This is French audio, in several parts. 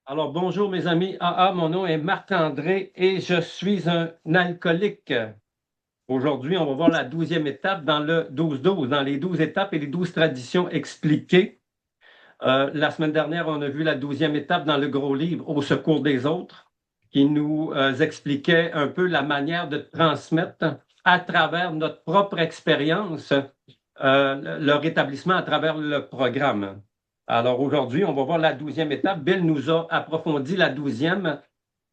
Alors, bonjour mes amis. Mon nom est Marc-André et je suis un alcoolique. Aujourd'hui, on va voir la 12e étape dans le 12-12, dans les 12 étapes et les 12 traditions expliquées. La semaine dernière, on a vu la 12e étape dans le gros livre Au secours des autres, qui nous expliquait un peu la manière de transmettre à travers notre propre expérience le rétablissement à travers le programme. Alors aujourd'hui, on va voir la 12e étape. Bill nous a approfondi la 12e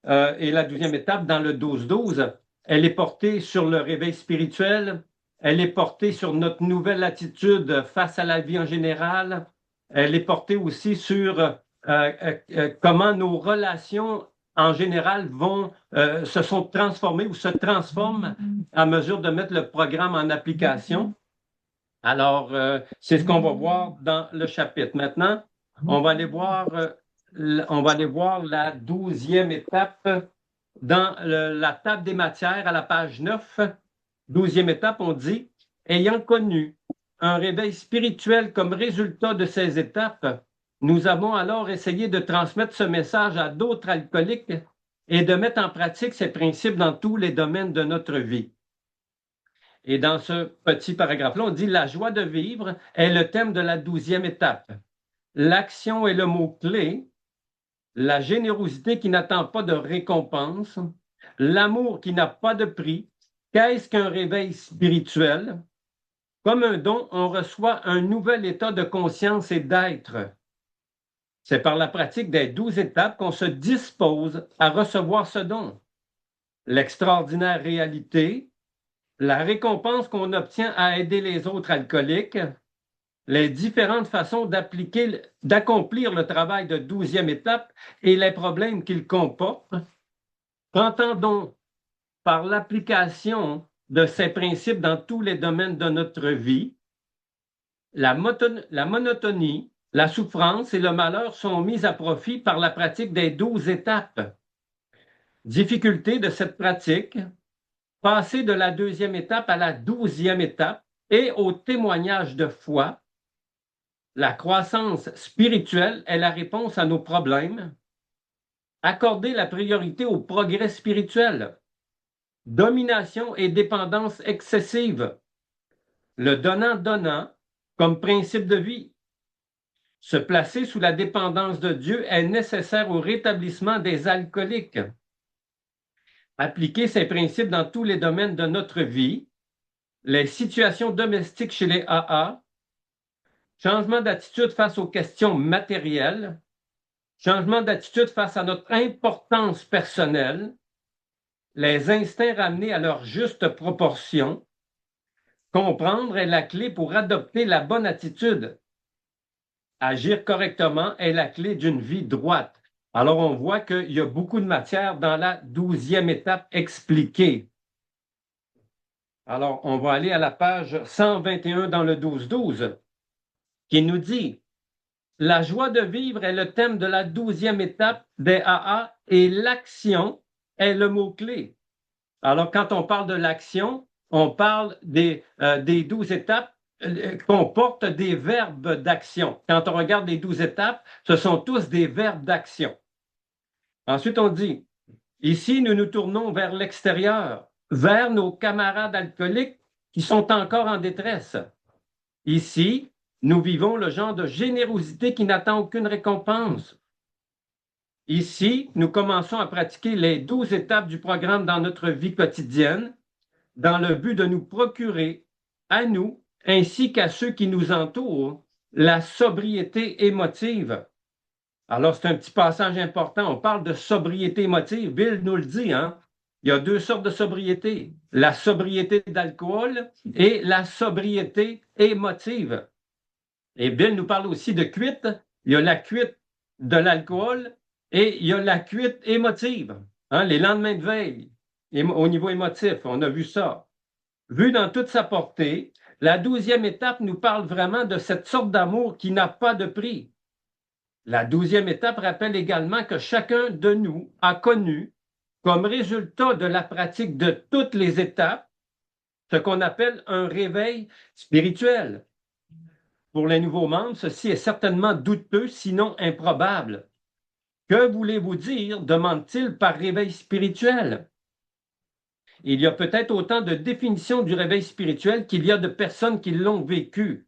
et la 12e étape dans le 12-12. Elle est portée sur le réveil spirituel. Elle est portée sur notre nouvelle attitude face à la vie en général. Elle est portée aussi sur comment nos relations en général se sont transformées ou se transforment à mesure de mettre le programme en application. Alors, c'est ce qu'on va voir dans le chapitre. Maintenant, on va aller voir, on va aller voir la 12e étape dans la table des matières à la page 9. 12e étape, on dit, ayant connu un réveil spirituel comme résultat de ces étapes, nous avons alors essayé de transmettre ce message à d'autres alcooliques et de mettre en pratique ces principes dans tous les domaines de notre vie. Et dans ce petit paragraphe-là, on dit la joie de vivre est le thème de la 12e étape. L'action est le mot-clé, la générosité qui n'attend pas de récompense, l'amour qui n'a pas de prix. Qu'est-ce qu'un réveil spirituel? Comme un don, on reçoit un nouvel état de conscience et d'être. C'est par la pratique des 12 étapes qu'on se dispose à recevoir ce don. L'extraordinaire réalité, la récompense qu'on obtient à aider les autres alcooliques, les différentes façons d'accomplir le travail de 12e étape et les problèmes qu'il comporte. Qu'entendons par l'application de ces principes dans tous les domaines de notre vie? La monotonie, la souffrance et le malheur sont mis à profit par la pratique des 12 étapes. Difficulté de cette pratique, passer de la 2e étape à la 12e étape et au témoignage de foi. La croissance spirituelle est la réponse à nos problèmes. Accorder la priorité au progrès spirituel. Domination et dépendance excessive. Le donnant-donnant comme principe de vie. Se placer sous la dépendance de Dieu est nécessaire au rétablissement des alcooliques. Appliquer ces principes dans tous les domaines de notre vie. Les situations domestiques chez les AA. Changement d'attitude face aux questions matérielles. Changement d'attitude face à notre importance personnelle, les instincts ramenés à leur juste proportion. Comprendre est la clé pour adopter la bonne attitude. Agir correctement est la clé d'une vie droite. Alors, on voit qu'il y a beaucoup de matière dans la 12e étape expliquée. Alors, on va aller à la page 121 dans le 12-12, qui nous dit la joie de vivre est le thème de la 12e étape des AA et l'action est le mot-clé. Alors, quand on parle de l'action, on parle des 12 étapes comportent des verbes d'action. Quand on regarde les 12 étapes, ce sont tous des verbes d'action. Ensuite, on dit, ici, nous nous tournons vers l'extérieur, vers nos camarades alcooliques qui sont encore en détresse. Ici, nous vivons le genre de générosité qui n'attend aucune récompense. Ici, nous commençons à pratiquer les 12 étapes du programme dans notre vie quotidienne, dans le but de nous procurer, à nous, ainsi qu'à ceux qui nous entourent, la sobriété émotive. Alors, c'est un petit passage important. On parle de sobriété émotive. Bill nous le dit, hein? Il y a deux sortes de sobriété. La sobriété d'alcool et la sobriété émotive. Et Bill nous parle aussi de cuite. Il y a la cuite de l'alcool et il y a la cuite émotive. Hein? Les lendemains de veille, au niveau émotif, on a vu ça. Vu dans toute sa portée, la 12e étape nous parle vraiment de cette sorte d'amour qui n'a pas de prix. La 12e étape rappelle également que chacun de nous a connu, comme résultat de la pratique de toutes les étapes, ce qu'on appelle un réveil spirituel. Pour les nouveaux membres, ceci est certainement douteux, sinon improbable. Que voulez-vous dire, demande-t-il, par réveil spirituel? Il y a peut-être autant de définitions du réveil spirituel qu'il y a de personnes qui l'ont vécu.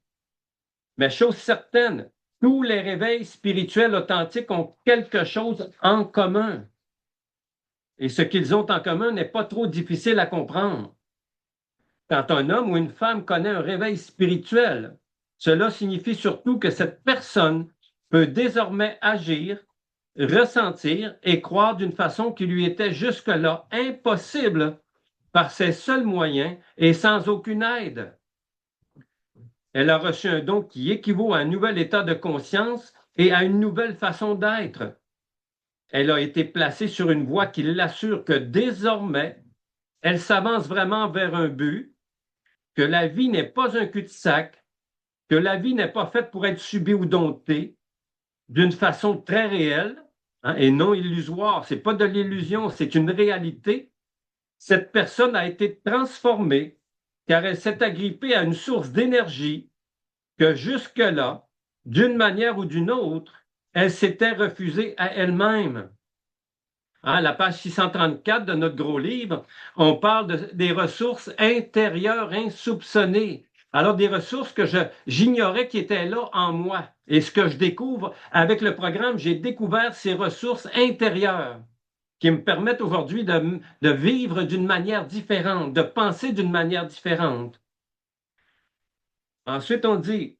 Mais chose certaine, tous les réveils spirituels authentiques ont quelque chose en commun. Et ce qu'ils ont en commun n'est pas trop difficile à comprendre. Quand un homme ou une femme connaît un réveil spirituel, cela signifie surtout que cette personne peut désormais agir, ressentir et croire d'une façon qui lui était jusque-là impossible par ses seuls moyens et sans aucune aide. Elle a reçu un don qui équivaut à un nouvel état de conscience et à une nouvelle façon d'être. Elle a été placée sur une voie qui l'assure que désormais, elle s'avance vraiment vers un but, que la vie n'est pas un cul-de-sac, que la vie n'est pas faite pour être subie ou domptée, d'une façon très réelle, hein, et non illusoire. Ce n'est pas de l'illusion, c'est une réalité. Cette personne a été transformée car elle s'est agrippée à une source d'énergie que jusque-là, d'une manière ou d'une autre, elle s'était refusée à elle-même. À la page 634 de notre gros livre, on parle des ressources intérieures insoupçonnées. Alors, des ressources que j'ignorais qui étaient là en moi. Et ce que je découvre avec le programme, j'ai découvert ces ressources intérieures qui me permettent aujourd'hui de vivre d'une manière différente, de penser d'une manière différente. Ensuite, on dit,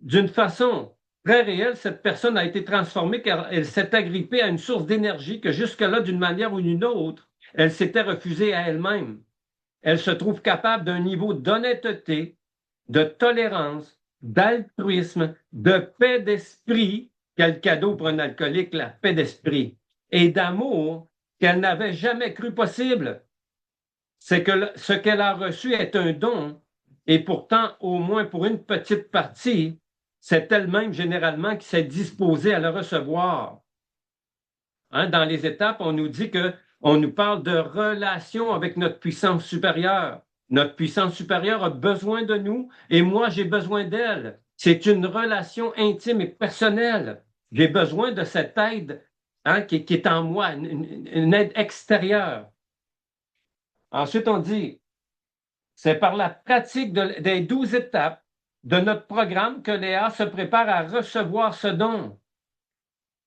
d'une façon très réelle, cette personne a été transformée car elle s'est agrippée à une source d'énergie que jusque-là, d'une manière ou d'une autre, elle s'était refusée à elle-même. Elle se trouve capable d'un niveau d'honnêteté, de tolérance, d'altruisme, de paix d'esprit, quel cadeau pour un alcoolique, la paix d'esprit, et d'amour qu'elle n'avait jamais cru possible. C'est que ce qu'elle a reçu est un don, et pourtant, au moins pour une petite partie, c'est elle-même généralement qui s'est disposée à le recevoir. Hein, dans les étapes, on nous dit on nous parle de relation avec notre puissance supérieure. Notre puissance supérieure a besoin de nous et moi, j'ai besoin d'elle. C'est une relation intime et personnelle. J'ai besoin de cette aide, hein, qui est en moi, une aide extérieure. Ensuite, on dit, c'est par la pratique des 12 étapes de notre programme que Léa se prépare à recevoir ce don.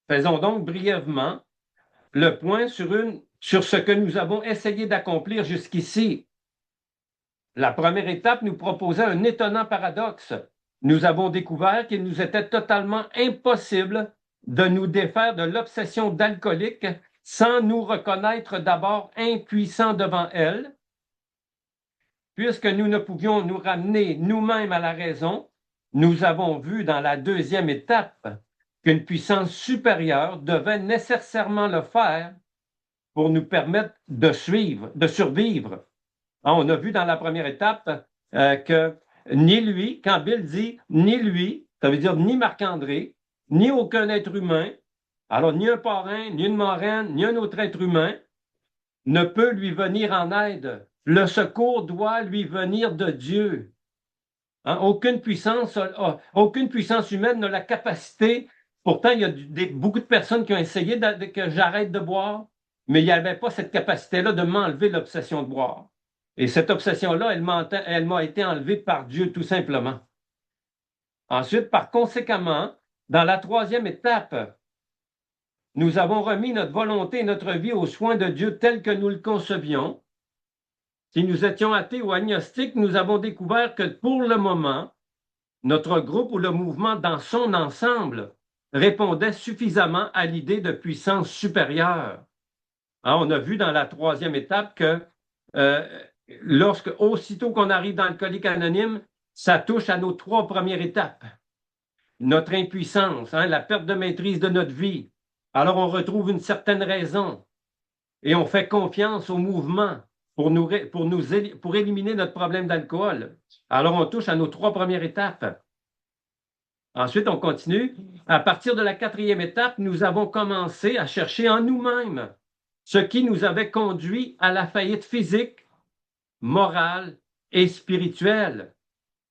Faisons donc brièvement le point sur ce que nous avons essayé d'accomplir jusqu'ici. La première étape nous proposait un étonnant paradoxe. Nous avons découvert qu'il nous était totalement impossible de nous défaire de l'obsession d'alcoolique sans nous reconnaître d'abord impuissants devant elle. Puisque nous ne pouvions nous ramener nous-mêmes à la raison, nous avons vu dans la deuxième étape qu'une puissance supérieure devait nécessairement le faire pour nous permettre de survivre. On a vu dans la première étape que ni lui, quand Bill dit ni lui, ça veut dire ni Marc-André, ni aucun être humain, alors ni un parrain, ni une marraine, ni un autre être humain ne peut lui venir en aide. Le secours doit lui venir de Dieu. Hein? Aucune puissance humaine n'a la capacité. Pourtant, il y a beaucoup de personnes qui ont essayé que j'arrête de boire, mais il n'y avait pas cette capacité-là de m'enlever l'obsession de boire. Et cette obsession-là, elle m'a été enlevée par Dieu, tout simplement. Ensuite, par conséquemment, dans la troisième étape, nous avons remis notre volonté et notre vie aux soins de Dieu tel que nous le concevions. Si nous étions athées ou agnostiques, nous avons découvert que pour le moment, notre groupe ou le mouvement dans son ensemble répondait suffisamment à l'idée de puissance supérieure. Hein, on a vu dans la troisième étape que aussitôt qu'on arrive dans Alcoolique Anonyme, ça touche à nos trois premières étapes. Notre impuissance, hein, la perte de maîtrise de notre vie. Alors on retrouve une certaine raison et on fait confiance au mouvement pour éliminer notre problème d'alcool. Alors, on touche à nos trois premières étapes. Ensuite, on continue. À partir de la quatrième étape, nous avons commencé à chercher en nous-mêmes ce qui nous avait conduit à la faillite physique, morale et spirituelle.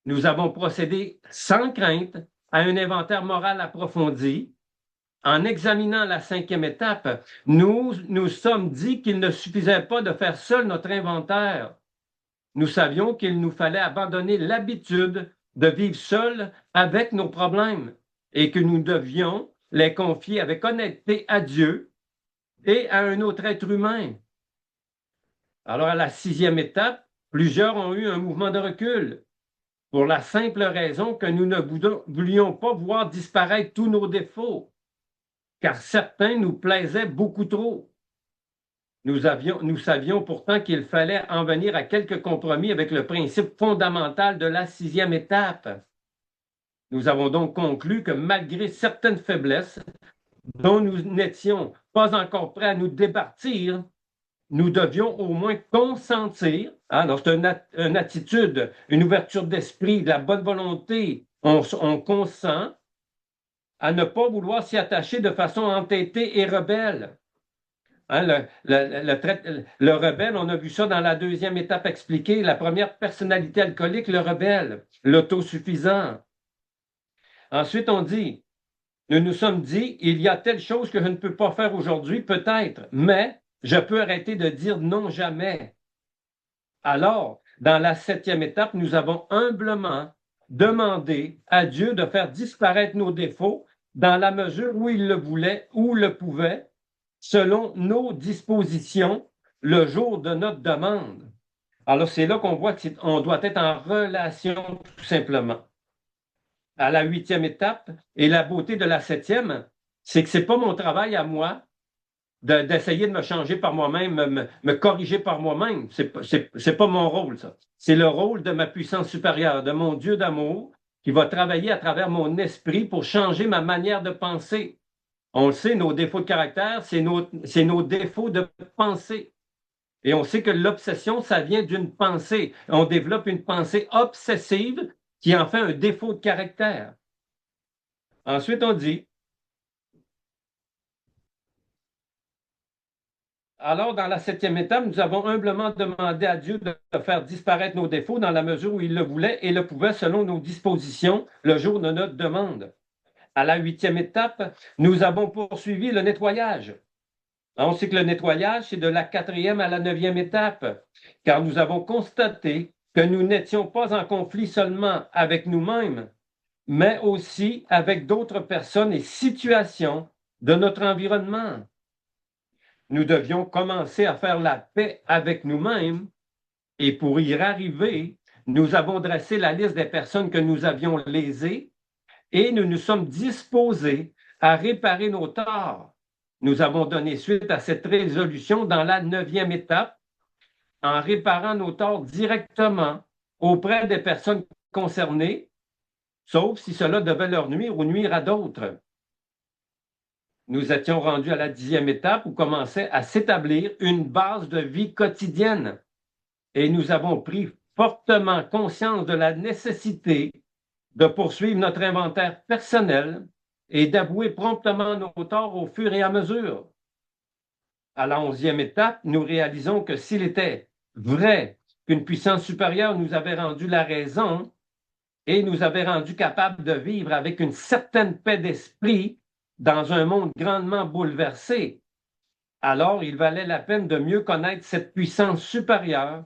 Nous avons procédé sans crainte à un inventaire moral approfondi. En examinant la cinquième étape, nous nous sommes dit qu'il ne suffisait pas de faire seul notre inventaire. Nous savions qu'il nous fallait abandonner l'habitude de vivre seul avec nos problèmes et que nous devions les confier avec honnêteté à Dieu et à un autre être humain. Alors, à la sixième étape, plusieurs ont eu un mouvement de recul pour la simple raison que nous ne voulions pas voir disparaître tous nos défauts, car certains nous plaisaient beaucoup trop. Nous savions pourtant qu'il fallait en venir à quelques compromis avec le principe fondamental de la sixième étape. Nous avons donc conclu que malgré certaines faiblesses dont nous n'étions pas encore prêts à nous départir, nous devions au moins consentir. Alors, c'est une attitude, une ouverture d'esprit, de la bonne volonté. On consent à ne pas vouloir s'y attacher de façon entêtée et rebelle. Le rebelle, on a vu ça dans la deuxième étape expliquée. La première, personnalité alcoolique, le rebelle, l'autosuffisant. Ensuite, on dit, nous nous sommes dit, il y a telle chose que je ne peux pas faire aujourd'hui, peut-être, mais je peux arrêter de dire non jamais. Alors, dans la septième étape, nous avons humblement demandé à Dieu de faire disparaître nos défauts dans la mesure où il le voulait ou le pouvait, selon nos dispositions, le jour de notre demande. Alors, c'est là qu'on voit qu'on doit être en relation, tout simplement. À la huitième étape, et la beauté de la septième, c'est que ce n'est pas mon travail à moi d'essayer de me changer par moi-même, me corriger par moi-même. C'est pas mon rôle, ça. C'est le rôle de ma puissance supérieure, de mon Dieu d'amour, qui va travailler à travers mon esprit pour changer ma manière de penser. On le sait, nos défauts de caractère, c'est nos défauts de pensée. Et on sait que l'obsession, ça vient d'une pensée. On développe une pensée obsessive qui en fait un défaut de caractère. Ensuite, on dit, alors, dans la septième étape, nous avons humblement demandé à Dieu de faire disparaître nos défauts dans la mesure où il le voulait et le pouvait selon nos dispositions le jour de notre demande. À la huitième étape, nous avons poursuivi le nettoyage. On sait que le nettoyage, c'est de la quatrième à la neuvième étape, car nous avons constaté que nous n'étions pas en conflit seulement avec nous-mêmes, mais aussi avec d'autres personnes et situations de notre environnement. Nous devions commencer à faire la paix avec nous-mêmes et pour y arriver, nous avons dressé la liste des personnes que nous avions lésées et nous nous sommes disposés à réparer nos torts. Nous avons donné suite à cette résolution dans la neuvième étape en réparant nos torts directement auprès des personnes concernées, sauf si cela devait leur nuire ou nuire à d'autres. Nous étions rendus à la dixième étape où commençait à s'établir une base de vie quotidienne. Et nous avons pris fortement conscience de la nécessité de poursuivre notre inventaire personnel et d'avouer promptement nos torts au fur et à mesure. À la onzième étape, nous réalisons que s'il était vrai qu'une puissance supérieure nous avait rendu la raison et nous avait rendu capables de vivre avec une certaine paix d'esprit dans un monde grandement bouleversé, alors il valait la peine de mieux connaître cette puissance supérieure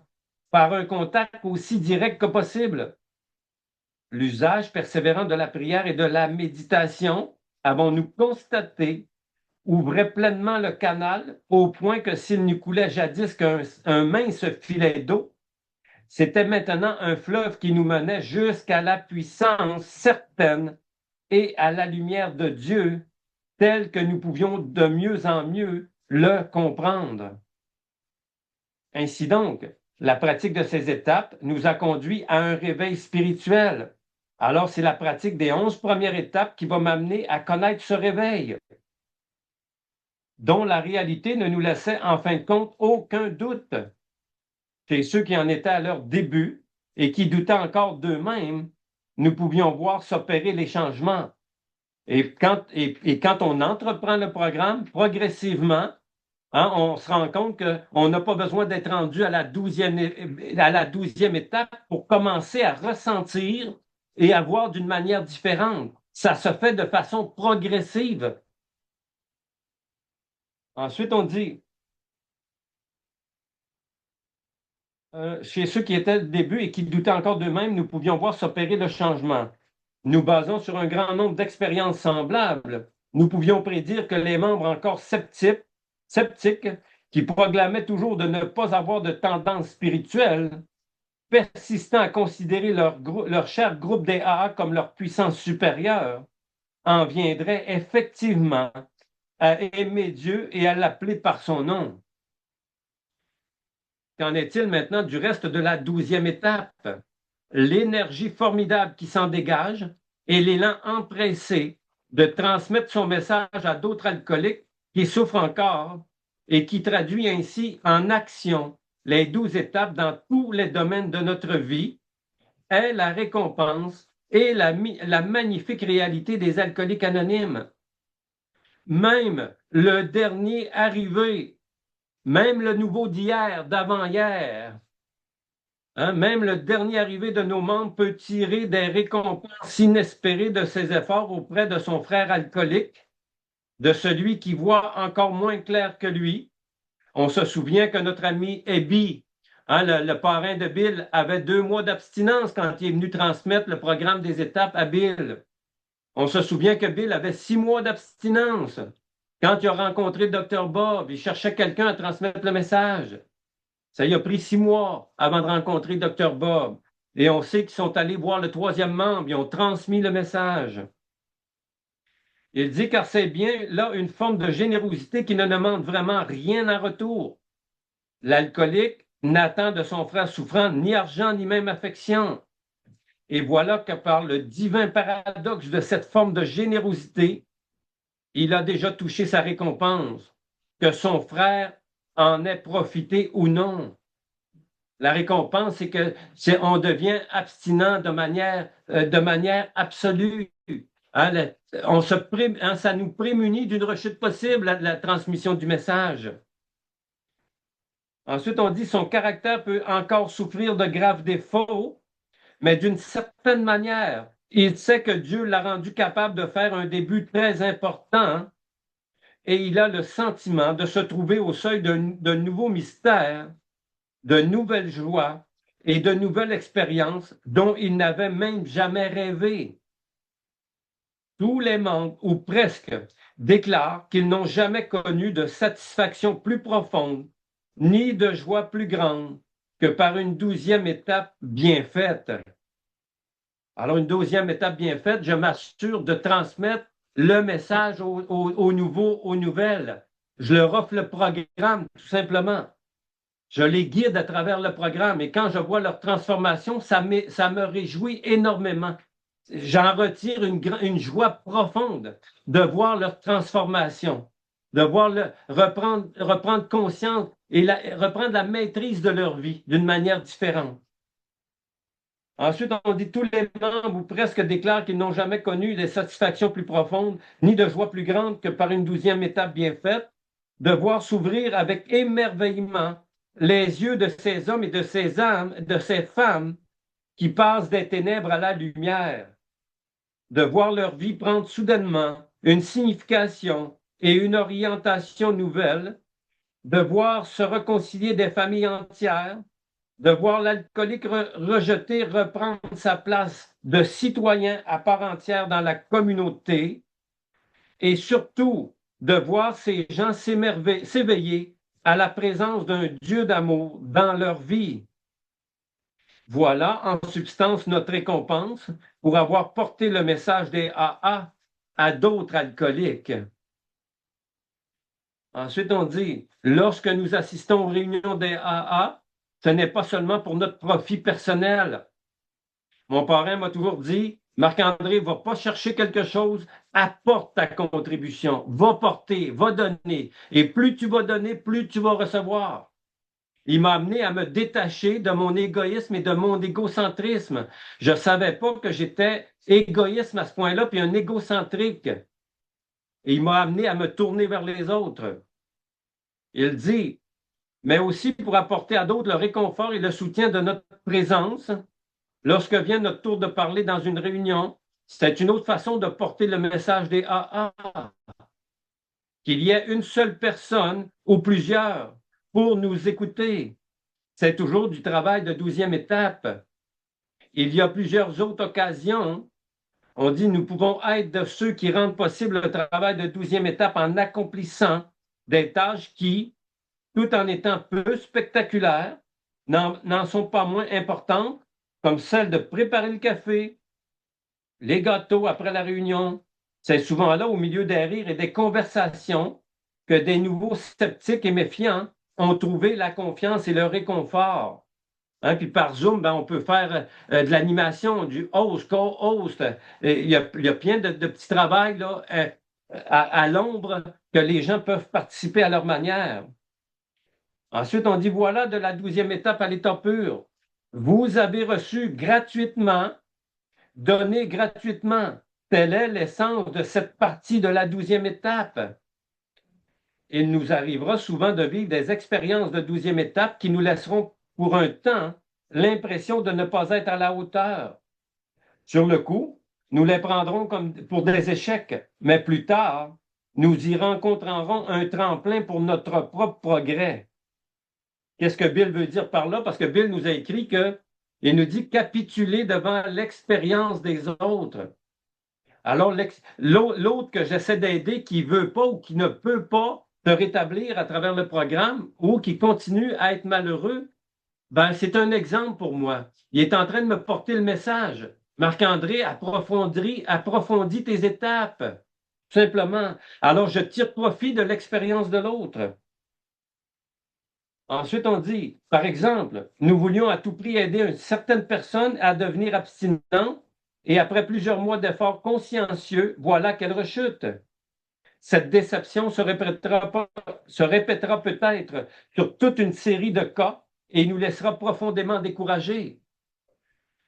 par un contact aussi direct que possible. L'usage persévérant de la prière et de la méditation, avons-nous constaté, ouvrait pleinement le canal au point que s'il n'y coulait jadis qu'un mince filet d'eau, c'était maintenant un fleuve qui nous menait jusqu'à la puissance certaine et à la lumière de Dieu, telle que nous pouvions de mieux en mieux le comprendre. Ainsi donc, la pratique de ces étapes nous a conduit à un réveil spirituel. Alors, c'est la pratique des 11 premières étapes qui va m'amener à connaître ce réveil, dont la réalité ne nous laissait en fin de compte aucun doute. Chez ceux qui en étaient à leur début et qui doutaient encore d'eux-mêmes, nous pouvions voir s'opérer les changements. Et quand on entreprend le programme, progressivement, on se rend compte qu'on n'a pas besoin d'être rendu à la 12e étape pour commencer à ressentir et à voir d'une manière différente. Ça se fait de façon progressive. Ensuite, on dit, chez ceux qui étaient au début et qui doutaient encore d'eux-mêmes, nous pouvions voir s'opérer le changement. Nous basons sur un grand nombre d'expériences semblables. Nous pouvions prédire que les membres encore sceptiques, qui proclamaient toujours de ne pas avoir de tendance spirituelle, persistant à considérer leur cher groupe des AA comme leur puissance supérieure, en viendraient effectivement à aimer Dieu et à l'appeler par son nom. Qu'en est-il maintenant du reste de la 12e étape? L'énergie formidable qui s'en dégage et l'élan empressé de transmettre son message à d'autres alcooliques qui souffrent encore et qui traduit ainsi en action les 12 étapes dans tous les domaines de notre vie est la récompense et la magnifique réalité des alcooliques anonymes. Même le dernier arrivé, même le nouveau d'hier, d'avant-hier, hein, même le dernier arrivé de nos membres peut tirer des récompenses inespérées de ses efforts auprès de son frère alcoolique, de celui qui voit encore moins clair que lui. On se souvient que notre ami Ebi, hein, le parrain de Bill, avait 2 mois d'abstinence quand il est venu transmettre le programme des étapes à Bill. On se souvient que Bill avait 6 mois d'abstinence. Quand il a rencontré le docteur Bob, il cherchait quelqu'un à transmettre le message. Ça lui a pris 6 mois avant de rencontrer le docteur Bob. Et on sait qu'ils sont allés voir le 3e membre, ils ont transmis le message. Il dit car c'est bien là une forme de générosité qui ne demande vraiment rien en retour. L'alcoolique n'attend de son frère souffrant ni argent ni même affection. Et voilà que par le divin paradoxe de cette forme de générosité, il a déjà touché sa récompense, que son frère en ait profité ou non. La récompense, c'est que on devient abstinent de manière absolue. Hein, ça nous prémunit d'une rechute possible, la transmission du message. Ensuite, on dit son caractère peut encore souffrir de graves défauts, mais d'une certaine manière, il sait que Dieu l'a rendu capable de faire un début très important et il a le sentiment de se trouver au seuil d'un nouveau mystère, de nouvelles joies et de nouvelles expériences dont il n'avait même jamais rêvé. Tous les membres, ou presque, déclarent qu'ils n'ont jamais connu de satisfaction plus profonde, ni de joie plus grande que par une 12e étape bien faite. Alors, une 12e étape bien faite, je m'assure de transmettre le message aux nouveaux, aux nouvelles. Je leur offre le programme, tout simplement. Je les guide à travers le programme et quand je vois leur transformation, ça me réjouit énormément. J'en retire une joie profonde de voir leur transformation, de voir reprendre conscience et reprendre la maîtrise de leur vie d'une manière différente. Ensuite, on dit tous les membres ou presque déclarent qu'ils n'ont jamais connu des satisfactions plus profondes ni de joie plus grande que par une 12e étape bien faite, de voir s'ouvrir avec émerveillement les yeux de ces hommes et de ces âmes, de ces femmes qui passent des ténèbres à la lumière, de voir leur vie prendre soudainement une signification et une orientation nouvelle, de voir se réconcilier des familles entières, de voir l'alcoolique rejeté reprendre sa place de citoyen à part entière dans la communauté et surtout de voir ces gens s'éveiller à la présence d'un Dieu d'amour dans leur vie. Voilà en substance notre récompense pour avoir porté le message des AA à d'autres alcooliques. Ensuite, on dit, lorsque nous assistons aux réunions des AA, ce n'est pas seulement pour notre profit personnel. Mon parrain m'a toujours dit, Marc-André, va pas chercher quelque chose, apporte ta contribution, va porter, va donner. Et plus tu vas donner, plus tu vas recevoir. Il m'a amené à me détacher de mon égoïsme et de mon égocentrisme. Je ne savais pas que j'étais égoïste à ce point-là, puis un égocentrique. Et il m'a amené à me tourner vers les autres. Il dit, mais aussi pour apporter à d'autres le réconfort et le soutien de notre présence lorsque vient notre tour de parler dans une réunion C'est une autre façon de porter le message des AA, qu'il y ait une seule personne ou plusieurs pour nous écouter. C'est toujours du travail de 12e étape. Il y a plusieurs autres occasions. On dit nous pouvons être de ceux qui rendent possible le travail de 12e étape en accomplissant des tâches qui, tout en étant peu spectaculaires, n'en sont pas moins importantes, comme celle de préparer le café, les gâteaux après la réunion. C'est souvent là, au milieu des rires et des conversations, que des nouveaux sceptiques et méfiants ont trouvé la confiance et le réconfort. Hein, puis par Zoom, ben, on peut faire de l'animation, du host, co-host. Il y a plein de petits travails là, à l'ombre que les gens peuvent participer à leur manière. Ensuite, on dit voilà de la 12e étape à l'état pur. Vous avez reçu gratuitement, donné gratuitement. Telle est l'essence de cette partie de la 12e étape. Il nous arrivera souvent de vivre des expériences de 12e étape qui nous laisseront pour un temps l'impression de ne pas être à la hauteur. Sur le coup, nous les prendrons comme pour des échecs, mais plus tard, nous y rencontrerons un tremplin pour notre propre progrès. Qu'est-ce que Bill veut dire par là? Parce que Bill nous a écrit il nous dit capituler devant l'expérience des autres. Alors, l'autre que j'essaie d'aider qui ne veut pas ou qui ne peut pas se rétablir à travers le programme ou qui continue à être malheureux, ben, c'est un exemple pour moi. Il est en train de me porter le message. Marc-André, approfondis tes étapes, tout simplement. Alors, je tire profit de l'expérience de l'autre. Ensuite, on dit, par exemple, nous voulions à tout prix aider une certaine personne à devenir abstinente et après plusieurs mois d'efforts consciencieux, voilà qu'elle rechute. Cette déception se répétera peut-être sur toute une série de cas et nous laissera profondément découragés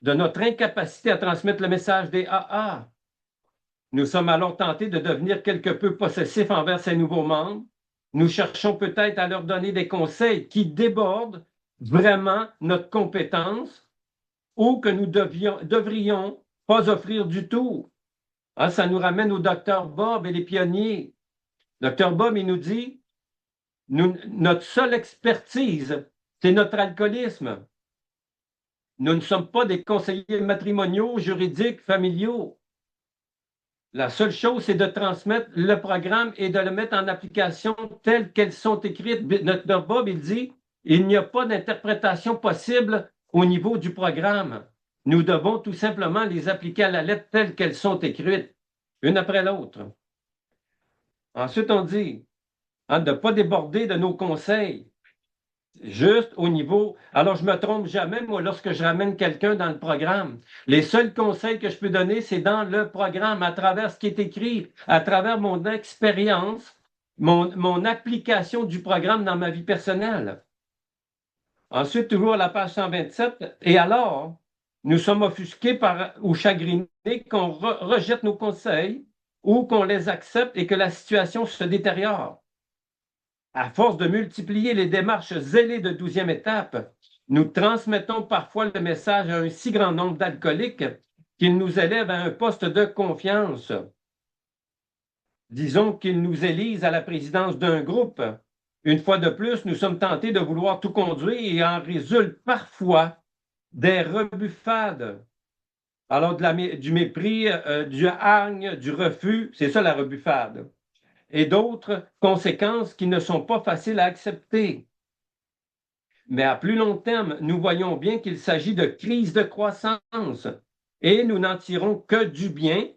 de notre incapacité à transmettre le message des AA. Nous sommes alors tentés de devenir quelque peu possessifs envers ces nouveaux membres. Nous cherchons peut-être à leur donner des conseils qui débordent vraiment notre compétence ou que nous devrions pas offrir du tout. Ah, ça nous ramène au docteur Bob et les pionniers. Docteur Bob, il nous dit, notre seule expertise, c'est notre alcoolisme. Nous ne sommes pas des conseillers matrimoniaux, juridiques, familiaux. La seule chose, c'est de transmettre le programme et de le mettre en application telles qu'elles sont écrites. Notre Bob, il dit, il n'y a pas d'interprétation possible au niveau du programme. Nous devons tout simplement les appliquer à la lettre telles qu'elles sont écrites, une après l'autre. Ensuite, on dit de ne pas déborder de nos conseils, juste au niveau. Alors, je ne me trompe jamais, moi, lorsque je ramène quelqu'un dans le programme. Les seuls conseils que je peux donner, c'est dans le programme, à travers ce qui est écrit, à travers mon expérience, mon application du programme dans ma vie personnelle. Ensuite, toujours à la page 127, et alors, nous sommes offusqués ou chagrinés qu'on rejette nos conseils ou qu'on les accepte et que la situation se détériore. À force de multiplier les démarches zélées de 12e étape, nous transmettons parfois le message à un si grand nombre d'alcooliques qu'ils nous élèvent à un poste de confiance. Disons qu'ils nous élisent à la présidence d'un groupe. Une fois de plus, nous sommes tentés de vouloir tout conduire et en résulte parfois des rebuffades. Alors, du mépris, du hargne, du refus, c'est ça la rebuffade. Et d'autres conséquences qui ne sont pas faciles à accepter. Mais à plus long terme, nous voyons bien qu'il s'agit de crise de croissance et nous n'en tirons que du bien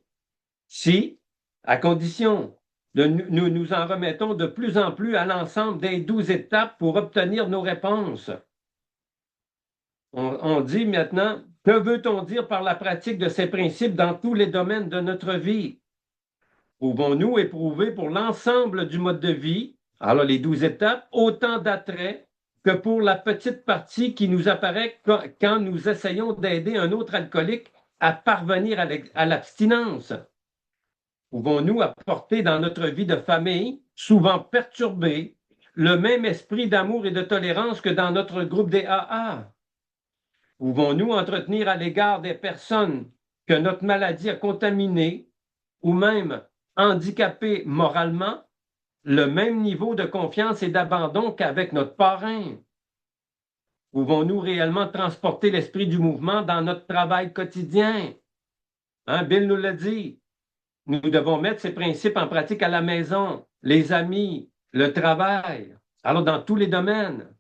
si, à condition nous nous en remettons de plus en plus à l'ensemble des 12 étapes pour obtenir nos réponses. On dit maintenant, que veut-on dire par la pratique de ces principes dans tous les domaines de notre vie? Pouvons-nous éprouver pour l'ensemble du mode de vie, alors les 12 étapes, autant d'attrait que pour la petite partie qui nous apparaît quand nous essayons d'aider un autre alcoolique à parvenir à l'abstinence? Pouvons-nous apporter dans notre vie de famille, souvent perturbée, le même esprit d'amour et de tolérance que dans notre groupe des AA? Pouvons-nous entretenir à l'égard des personnes que notre maladie a contaminé ou même handicapé moralement le même niveau de confiance et d'abandon qu'avec notre parrain? Pouvons-nous réellement transporter l'esprit du mouvement dans notre travail quotidien? Hein, Bill nous l'a dit. Nous devons mettre ces principes en pratique à la maison, les amis, le travail, alors dans tous les domaines.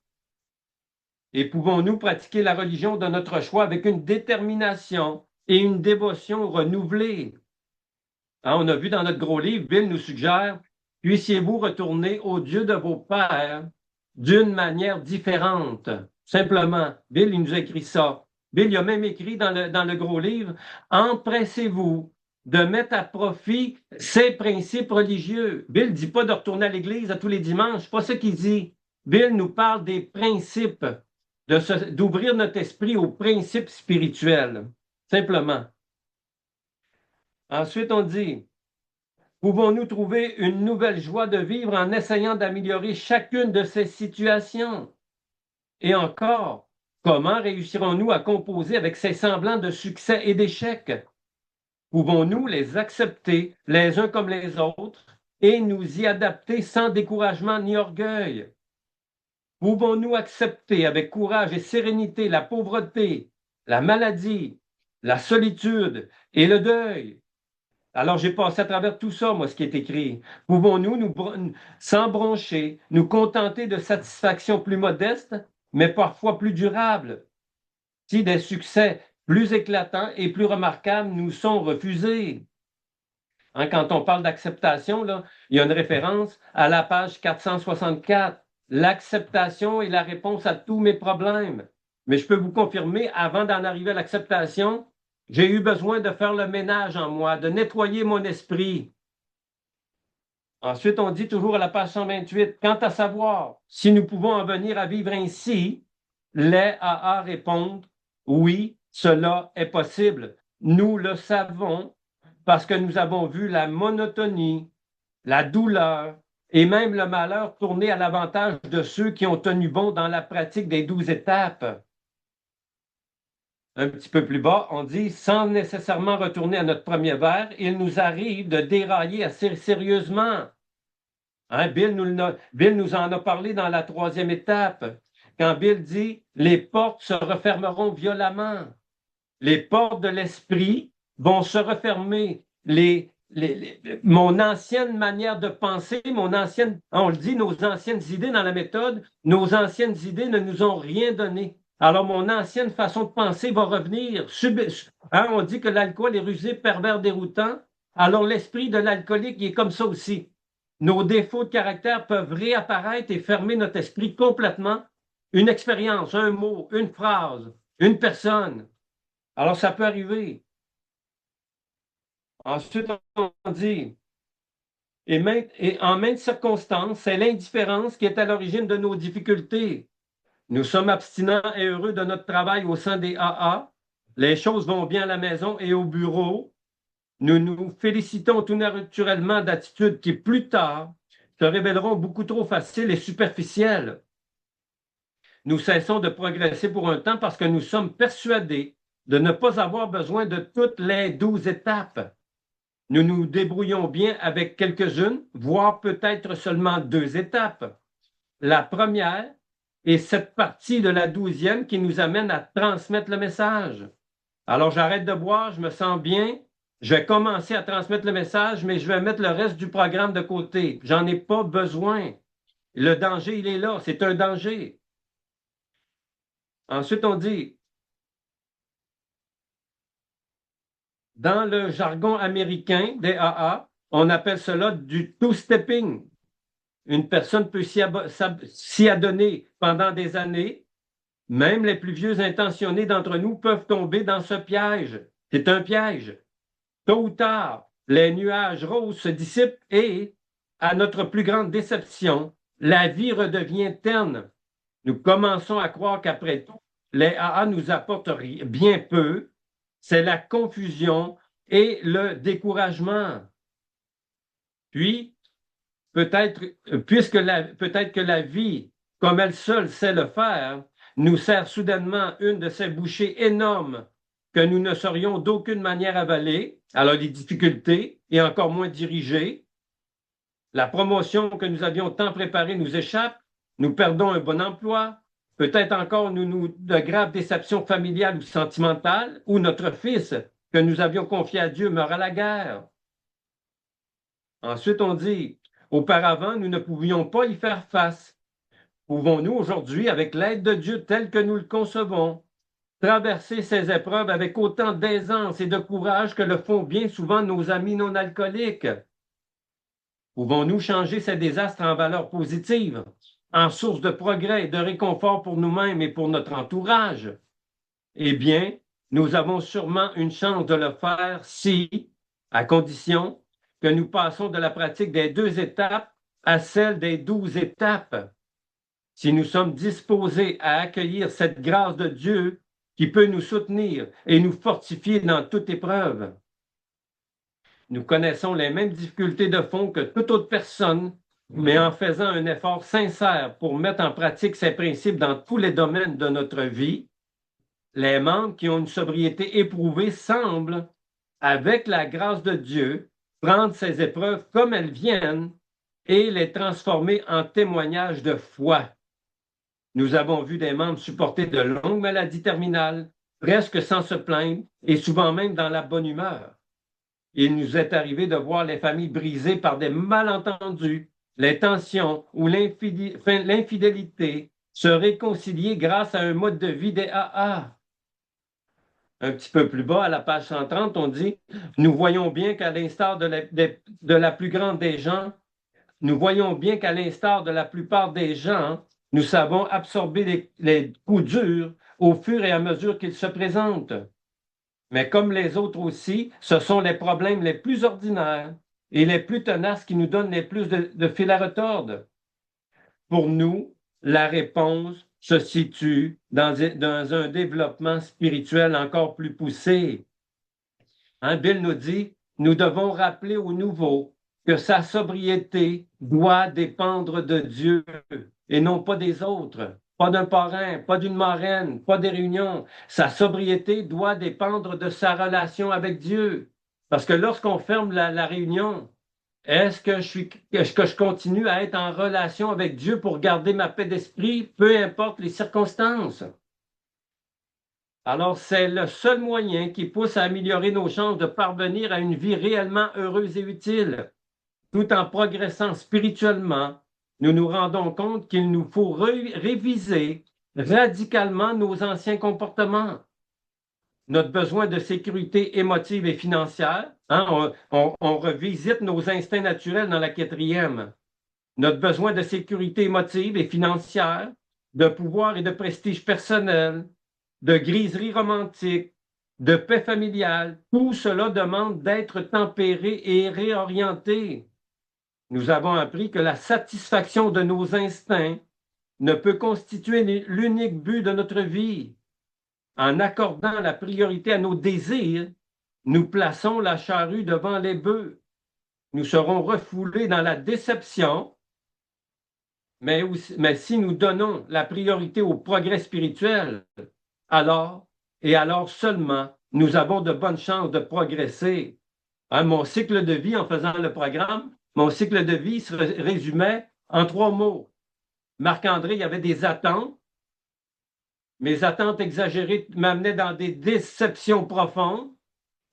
Et pouvons-nous pratiquer la religion de notre choix avec une détermination et une dévotion renouvelée? Hein, on a vu dans notre gros livre, Bill nous suggère, puissiez-vous retourner au Dieu de vos pères d'une manière différente. Simplement, Bill, il nous a écrit ça. Bill, il a même écrit dans le gros livre, empressez-vous de mettre à profit ces principes religieux. Bill ne dit pas de retourner à l'église à tous les dimanches, c'est pas ce qu'il dit. Bill nous parle des principes, d'ouvrir notre esprit aux principes spirituels, simplement. Ensuite, on dit, pouvons-nous trouver une nouvelle joie de vivre en essayant d'améliorer chacune de ces situations? Et encore, comment réussirons-nous à composer avec ces semblants de succès et d'échecs? Pouvons-nous les accepter les uns comme les autres et nous y adapter sans découragement ni orgueil? Pouvons-nous accepter avec courage et sérénité la pauvreté, la maladie, la solitude et le deuil? Alors, j'ai passé à travers tout ça, moi, ce qui est écrit. Pouvons-nous, sans broncher, nous contenter de satisfactions plus modestes, mais parfois plus durables, si des succès plus éclatants et plus remarquables nous sont refusés? Hein, quand on parle d'acceptation, là, il y a une référence à la page 464. L'acceptation est la réponse à tous mes problèmes. Mais je peux vous confirmer, avant d'en arriver à l'acceptation, j'ai eu besoin de faire le ménage en moi, de nettoyer mon esprit. Ensuite, on dit toujours à la page 128, quant à savoir si nous pouvons en venir à vivre ainsi, les AA répondent, oui, cela est possible. Nous le savons parce que nous avons vu la monotonie, la douleur et même le malheur tourner à l'avantage de ceux qui ont tenu bon dans la pratique des 12 étapes. Un petit peu plus bas, on dit, sans nécessairement retourner à notre premier vers, il nous arrive de dérailler assez sérieusement. Hein, Bill nous en a parlé dans la 3e étape, quand Bill dit, les portes se refermeront violemment. Les portes de l'esprit vont se refermer. Mon ancienne manière de penser, on le dit, nos anciennes idées dans la méthode, nos anciennes idées ne nous ont rien donné. Alors, mon ancienne façon de penser va revenir. Hein, on dit que l'alcool est rusé, pervers, déroutant. Alors, l'esprit de l'alcoolique, il est comme ça aussi. Nos défauts de caractère peuvent réapparaître et fermer notre esprit complètement. Une expérience, un mot, une phrase, une personne. Alors, ça peut arriver. Ensuite, on dit, et en maintes circonstances, c'est l'indifférence qui est à l'origine de nos difficultés. Nous sommes abstinents et heureux de notre travail au sein des AA. Les choses vont bien à la maison et au bureau. Nous nous félicitons tout naturellement d'attitudes qui, plus tard, se révéleront beaucoup trop faciles et superficielles. Nous cessons de progresser pour un temps parce que nous sommes persuadés de ne pas avoir besoin de toutes les 12 étapes. Nous nous débrouillons bien avec quelques-unes, voire peut-être seulement 2 étapes. La première est cette partie de la 12e qui nous amène à transmettre le message. Alors j'arrête de boire, je me sens bien, je vais commencer à transmettre le message, mais je vais mettre le reste du programme de côté. J'en ai pas besoin. Le danger, il est là, c'est un danger. Ensuite, on dit, dans le jargon américain des AA, on appelle cela du two-stepping. Une personne peut s'y adonner pendant des années. Même les plus vieux intentionnés d'entre nous peuvent tomber dans ce piège. C'est un piège. Tôt ou tard, les nuages roses se dissipent et, à notre plus grande déception, la vie redevient terne. Nous commençons à croire qu'après tout, les AA nous apportent bien peu. C'est la confusion et le découragement. Puis, peut-être que la vie, comme elle seule sait le faire, nous sert soudainement une de ces bouchées énormes que nous ne serions d'aucune manière avalés, alors les difficultés et encore moins dirigés. La promotion que nous avions tant préparée nous échappe, nous perdons un bon emploi, peut-être encore de graves déceptions familiales ou sentimentales, ou notre fils que nous avions confié à Dieu meurt à la guerre. Ensuite, on dit, auparavant, nous ne pouvions pas y faire face. Pouvons-nous aujourd'hui, avec l'aide de Dieu tel que nous le concevons, traverser ces épreuves avec autant d'aisance et de courage que le font bien souvent nos amis non alcooliques? Pouvons-nous changer ces désastres en valeurs positives, en source de progrès et de réconfort pour nous-mêmes et pour notre entourage? Eh bien, nous avons sûrement une chance de le faire si, à condition que nous passons de la pratique des 2 étapes à celle des 12 étapes. Si nous sommes disposés à accueillir cette grâce de Dieu qui peut nous soutenir et nous fortifier dans toute épreuve. Nous connaissons les mêmes difficultés de fond que toute autre personne, mais en faisant un effort sincère pour mettre en pratique ces principes dans tous les domaines de notre vie, les membres qui ont une sobriété éprouvée semblent, avec la grâce de Dieu, prendre ces épreuves comme elles viennent et les transformer en témoignages de foi. Nous avons vu des membres supporter de longues maladies terminales, presque sans se plaindre et souvent même dans la bonne humeur. Il nous est arrivé de voir les familles brisées par des malentendus, les tensions ou l'infidélité se réconcilier grâce à un mode de vie des AA. Un petit peu plus bas, à la page 130, on dit « Nous voyons bien qu'à l'instar de la plus grande des gens, nous voyons bien qu'à l'instar de la plupart des gens, nous savons absorber les coups durs au fur et à mesure qu'ils se présentent. Mais comme les autres aussi, ce sont les problèmes les plus ordinaires et les plus tenaces qui nous donnent les plus de fil à retordre. Pour nous, la réponse se situe dans un développement spirituel encore plus poussé. Bill nous dit, nous devons rappeler au nouveau que sa sobriété doit dépendre de Dieu et non pas des autres. Pas d'un parrain, pas d'une marraine, pas des réunions. Sa sobriété doit dépendre de sa relation avec Dieu. Parce que lorsqu'on ferme la réunion, est-ce que je continue à être en relation avec Dieu pour garder ma paix d'esprit, peu importe les circonstances? Alors, c'est le seul moyen qui pousse à améliorer nos chances de parvenir à une vie réellement heureuse et utile. Tout en progressant spirituellement, nous nous rendons compte qu'il nous faut réviser radicalement nos anciens comportements. Notre besoin de sécurité émotive et financière, on revisite nos instincts naturels dans la 4e. Notre besoin de sécurité émotive et financière, de pouvoir et de prestige personnel, de griserie romantique, de paix familiale, tout cela demande d'être tempéré et réorienté. Nous avons appris que la satisfaction de nos instincts ne peut constituer l'unique but de notre vie. En accordant la priorité à nos désirs, nous plaçons la charrue devant les bœufs. Nous serons refoulés dans la déception, mais si nous donnons la priorité au progrès spirituel, alors seulement, nous avons de bonnes chances de progresser. Mon cycle de vie, en faisant le programme, mon cycle de vie se résumait en 3 mots. Marc-André, il y avait des attentes. Mes attentes exagérées m'amenaient dans des déceptions profondes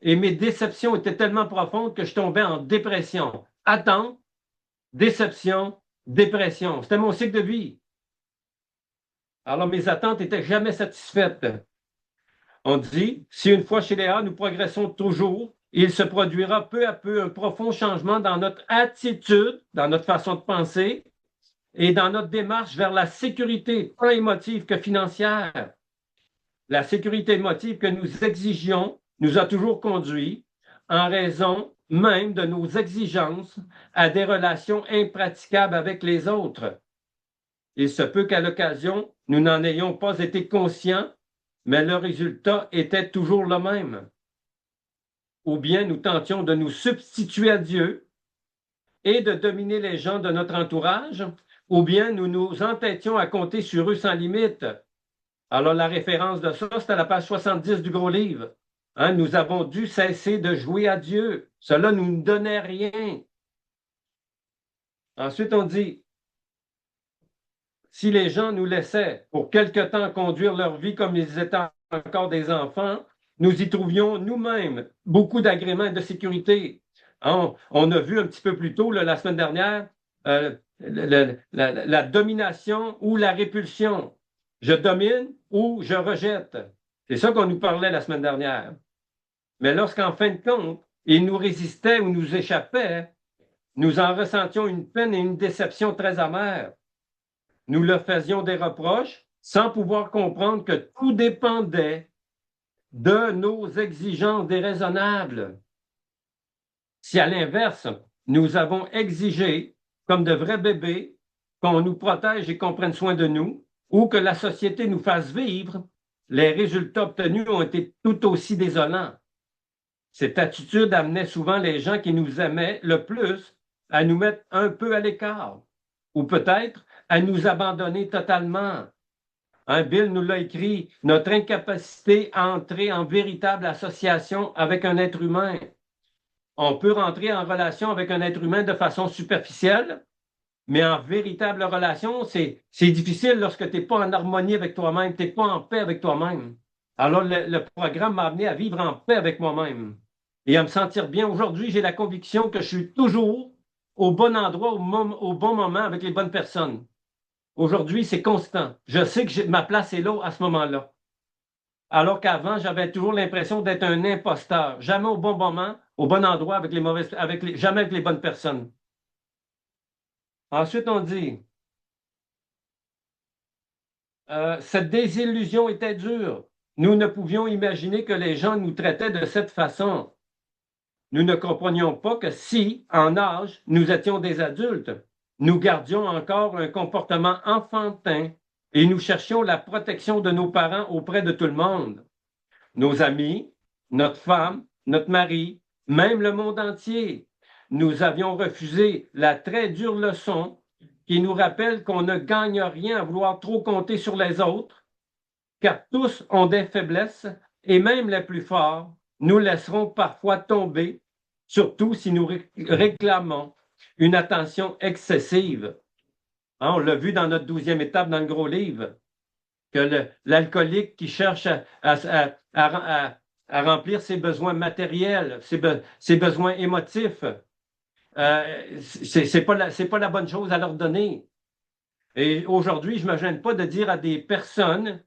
et mes déceptions étaient tellement profondes que je tombais en dépression. Attente, déception, dépression. C'était mon cycle de vie. Alors, mes attentes n'étaient jamais satisfaites. On dit, si une fois chez Léa, nous progressons toujours, il se produira peu à peu un profond changement dans notre attitude, dans notre façon de penser et dans notre démarche vers la sécurité, tant émotive que financière. La sécurité émotive que nous exigions nous a toujours conduit, en raison même de nos exigences, à des relations impraticables avec les autres. Il se peut qu'à l'occasion, nous n'en ayons pas été conscients, mais le résultat était toujours le même. Ou bien nous tentions de nous substituer à Dieu et de dominer les gens de notre entourage, ou bien nous nous entêtions à compter sur eux sans limite. Alors la référence de ça, c'est à la page 70 du gros livre. Hein, nous avons dû cesser de jouer à Dieu. Cela ne nous donnait rien. Ensuite, on dit, si les gens nous laissaient pour quelque temps conduire leur vie comme ils étaient encore des enfants, nous y trouvions nous-mêmes beaucoup d'agréments et de sécurité. Hein, on a vu un petit peu plus tôt, là, la semaine dernière, la domination ou la répulsion. Je domine ou je rejette. C'est ça qu'on nous parlait la semaine dernière. Mais lorsqu'en fin de compte, ils nous résistaient ou nous échappaient, nous en ressentions une peine et une déception très amères. Nous leur faisions des reproches sans pouvoir comprendre que tout dépendait de nos exigences déraisonnables. Si à l'inverse, nous avons exigé, comme de vrais bébés, qu'on nous protège et qu'on prenne soin de nous, ou que la société nous fasse vivre, les résultats obtenus ont été tout aussi désolants. Cette attitude amenait souvent les gens qui nous aimaient le plus à nous mettre un peu à l'écart, ou peut-être à nous abandonner totalement. Hein, Bill nous l'a écrit, notre incapacité à entrer en véritable association avec un être humain. On peut rentrer en relation avec un être humain de façon superficielle, mais en véritable relation, c'est difficile lorsque tu n'es pas en harmonie avec toi-même, tu n'es pas en paix avec toi-même. Alors, le programme m'a amené à vivre en paix avec moi-même et à me sentir bien. Aujourd'hui, j'ai la conviction que je suis toujours au bon endroit, au bon moment, avec les bonnes personnes. Aujourd'hui, c'est constant. Je sais que ma place est là à ce moment-là. Alors qu'avant, j'avais toujours l'impression d'être un imposteur. Jamais au bon moment, au bon endroit, avec les mauvaises, jamais avec les bonnes personnes. Ensuite, on dit, cette désillusion était dure. Nous ne pouvions imaginer que les gens nous traitaient de cette façon. Nous ne comprenions pas que si, en âge, nous étions des adultes, nous gardions encore un comportement enfantin et nous cherchions la protection de nos parents auprès de tout le monde. Nos amis, notre femme, notre mari, même le monde entier. Nous avions refusé la très dure leçon qui nous rappelle qu'on ne gagne rien à vouloir trop compter sur les autres, car tous ont des faiblesses et même les plus forts nous laisseront parfois tomber, surtout si nous réclamons une attention excessive. Hein, on l'a vu dans notre 12e étape dans le gros livre, que l'alcoolique qui cherche à remplir ses besoins matériels, ses besoins émotifs, c'est pas la bonne chose à leur donner. Et aujourd'hui, je me gêne pas de dire à des personnes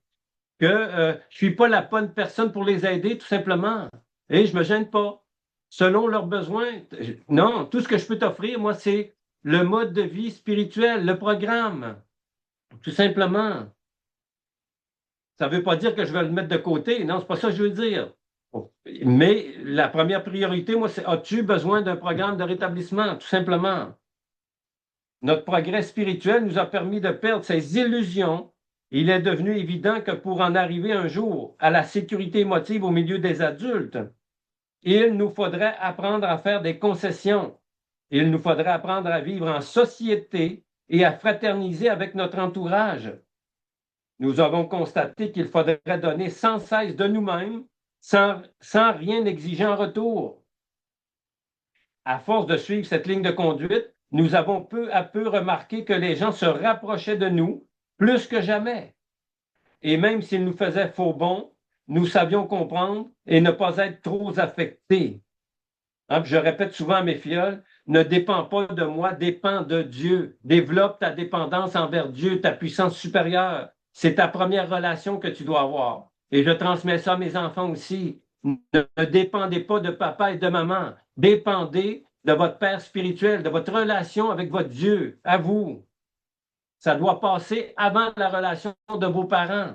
que je suis pas la bonne personne pour les aider, tout simplement. Et je me gêne pas. Selon leurs besoins, non, tout ce que je peux t'offrir, moi, c'est le mode de vie spirituel, le programme, tout simplement. Ça ne veut pas dire que je vais le mettre de côté. Non, c'est pas ça que je veux dire. Mais la première priorité, moi, c'est as-tu besoin d'un programme de rétablissement, tout simplement. Notre progrès spirituel nous a permis de perdre ces illusions. Il est devenu évident que pour en arriver un jour à la sécurité émotive au milieu des adultes, il nous faudrait apprendre à faire des concessions. Il nous faudrait apprendre à vivre en société et à fraterniser avec notre entourage. Nous avons constaté qu'il faudrait donner sans cesse de nous-mêmes, sans rien exiger en retour. À force de suivre cette ligne de conduite, nous avons peu à peu remarqué que les gens se rapprochaient de nous plus que jamais. Et même s'ils nous faisaient faux bons, nous savions comprendre et ne pas être trop affectés. Hein, je répète souvent à mes filles, ne dépend pas de moi, dépend de Dieu. Développe ta dépendance envers Dieu, ta puissance supérieure. C'est ta première relation que tu dois avoir. Et je transmets ça à mes enfants aussi. Ne dépendez pas de papa et de maman. Dépendez de votre Père spirituel, de votre relation avec votre Dieu, à vous. Ça doit passer avant la relation de vos parents.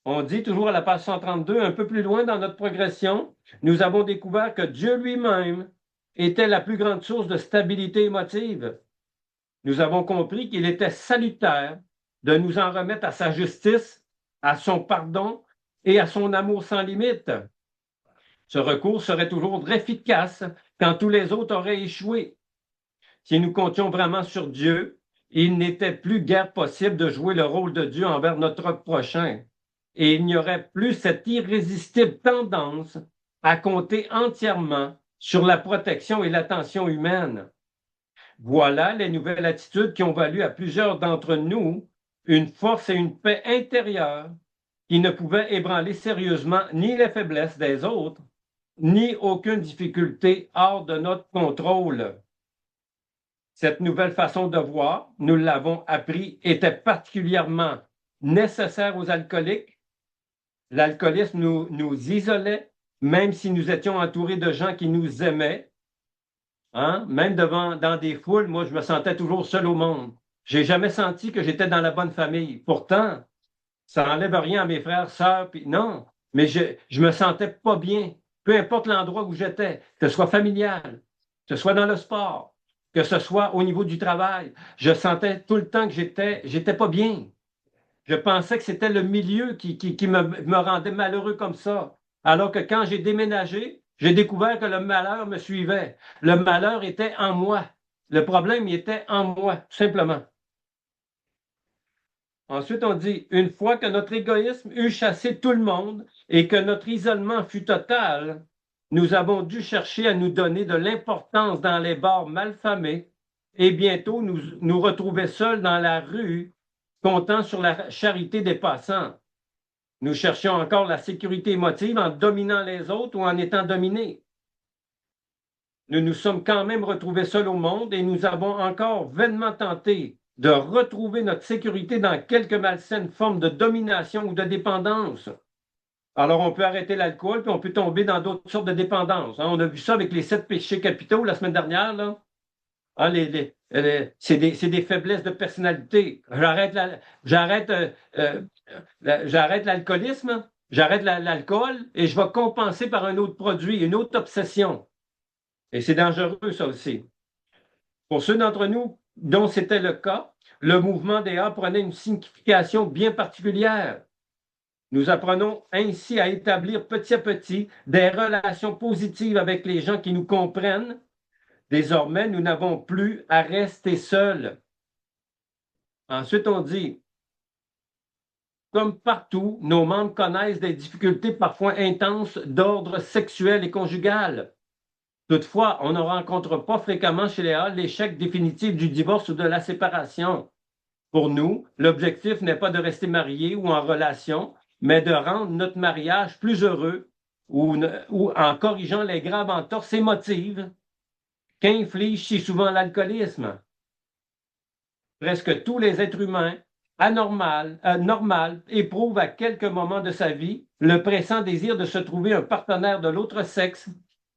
On dit toujours à la page 132, un peu plus loin dans notre progression, nous avons découvert que Dieu lui-même était la plus grande source de stabilité émotive. Nous avons compris qu'il était salutaire de nous en remettre à sa justice, à son pardon et à son amour sans limite. Ce recours serait toujours efficace quand tous les autres auraient échoué. Si nous comptions vraiment sur Dieu, il n'était plus guère possible de jouer le rôle de Dieu envers notre prochain. et il n'y aurait plus cette irrésistible tendance à compter entièrement sur la protection et l'attention humaine. Voilà les nouvelles attitudes qui ont valu à plusieurs d'entre nous une force et une paix intérieure qui ne pouvaient ébranler sérieusement ni les faiblesses des autres, ni aucune difficulté hors de notre contrôle. Cette nouvelle façon de voir, nous l'avons appris, était particulièrement nécessaire aux alcooliques. L'alcoolisme nous isolait, même si nous étions entourés de gens qui nous aimaient. Hein? Même dans des foules, moi, je me sentais toujours seul au monde. J'ai jamais senti que j'étais dans la bonne famille. Pourtant, ça n'enlève rien à mes frères, sœurs, puis non, mais je me sentais pas bien. Peu importe l'endroit où j'étais, que ce soit familial, que ce soit dans le sport, que ce soit au niveau du travail, je sentais tout le temps que j'étais pas bien. Je pensais que c'était le milieu qui me rendait malheureux comme ça. Alors que quand j'ai déménagé, j'ai découvert que le malheur me suivait. Le malheur était en moi. Le problème, il était en moi, tout simplement. Ensuite, on dit, une fois que notre égoïsme eut chassé tout le monde et que notre isolement fut total, nous avons dû chercher à nous donner de l'importance dans les bars malfamés et bientôt nous retrouver seuls dans la rue, comptant sur la charité des passants. Nous cherchions encore la sécurité émotive en dominant les autres ou en étant dominés. Nous nous sommes quand même retrouvés seuls au monde et nous avons encore vainement tenté de retrouver notre sécurité dans quelque malsaine forme de domination ou de dépendance. Alors, on peut arrêter l'alcool, puis on peut tomber dans d'autres sortes de dépendances. Hein. On a vu ça avec les 7 péchés capitaux la semaine dernière. Là. Hein, c'est des faiblesses de personnalité. J'arrête l'alcoolisme, j'arrête l'alcool, et je vais compenser par un autre produit, une autre obsession. Et c'est dangereux, ça aussi. Pour ceux d'entre nous dont c'était le cas, le mouvement des A prenait une signification bien particulière. Nous apprenons ainsi à établir petit à petit des relations positives avec les gens qui nous comprennent. Désormais, nous n'avons plus à rester seuls. Ensuite, on dit, comme partout, nos membres connaissent des difficultés parfois intenses d'ordre sexuel et conjugal. Toutefois, on ne rencontre pas fréquemment chez les A l'échec définitif du divorce ou de la séparation. Pour nous, l'objectif n'est pas de rester marié ou en relation, mais de rendre notre mariage plus heureux ou en corrigeant les graves entorses émotives qu'inflige si souvent l'alcoolisme. Presque tous les êtres humains normal éprouvent à quelque moment de sa vie le pressant désir de se trouver un partenaire de l'autre sexe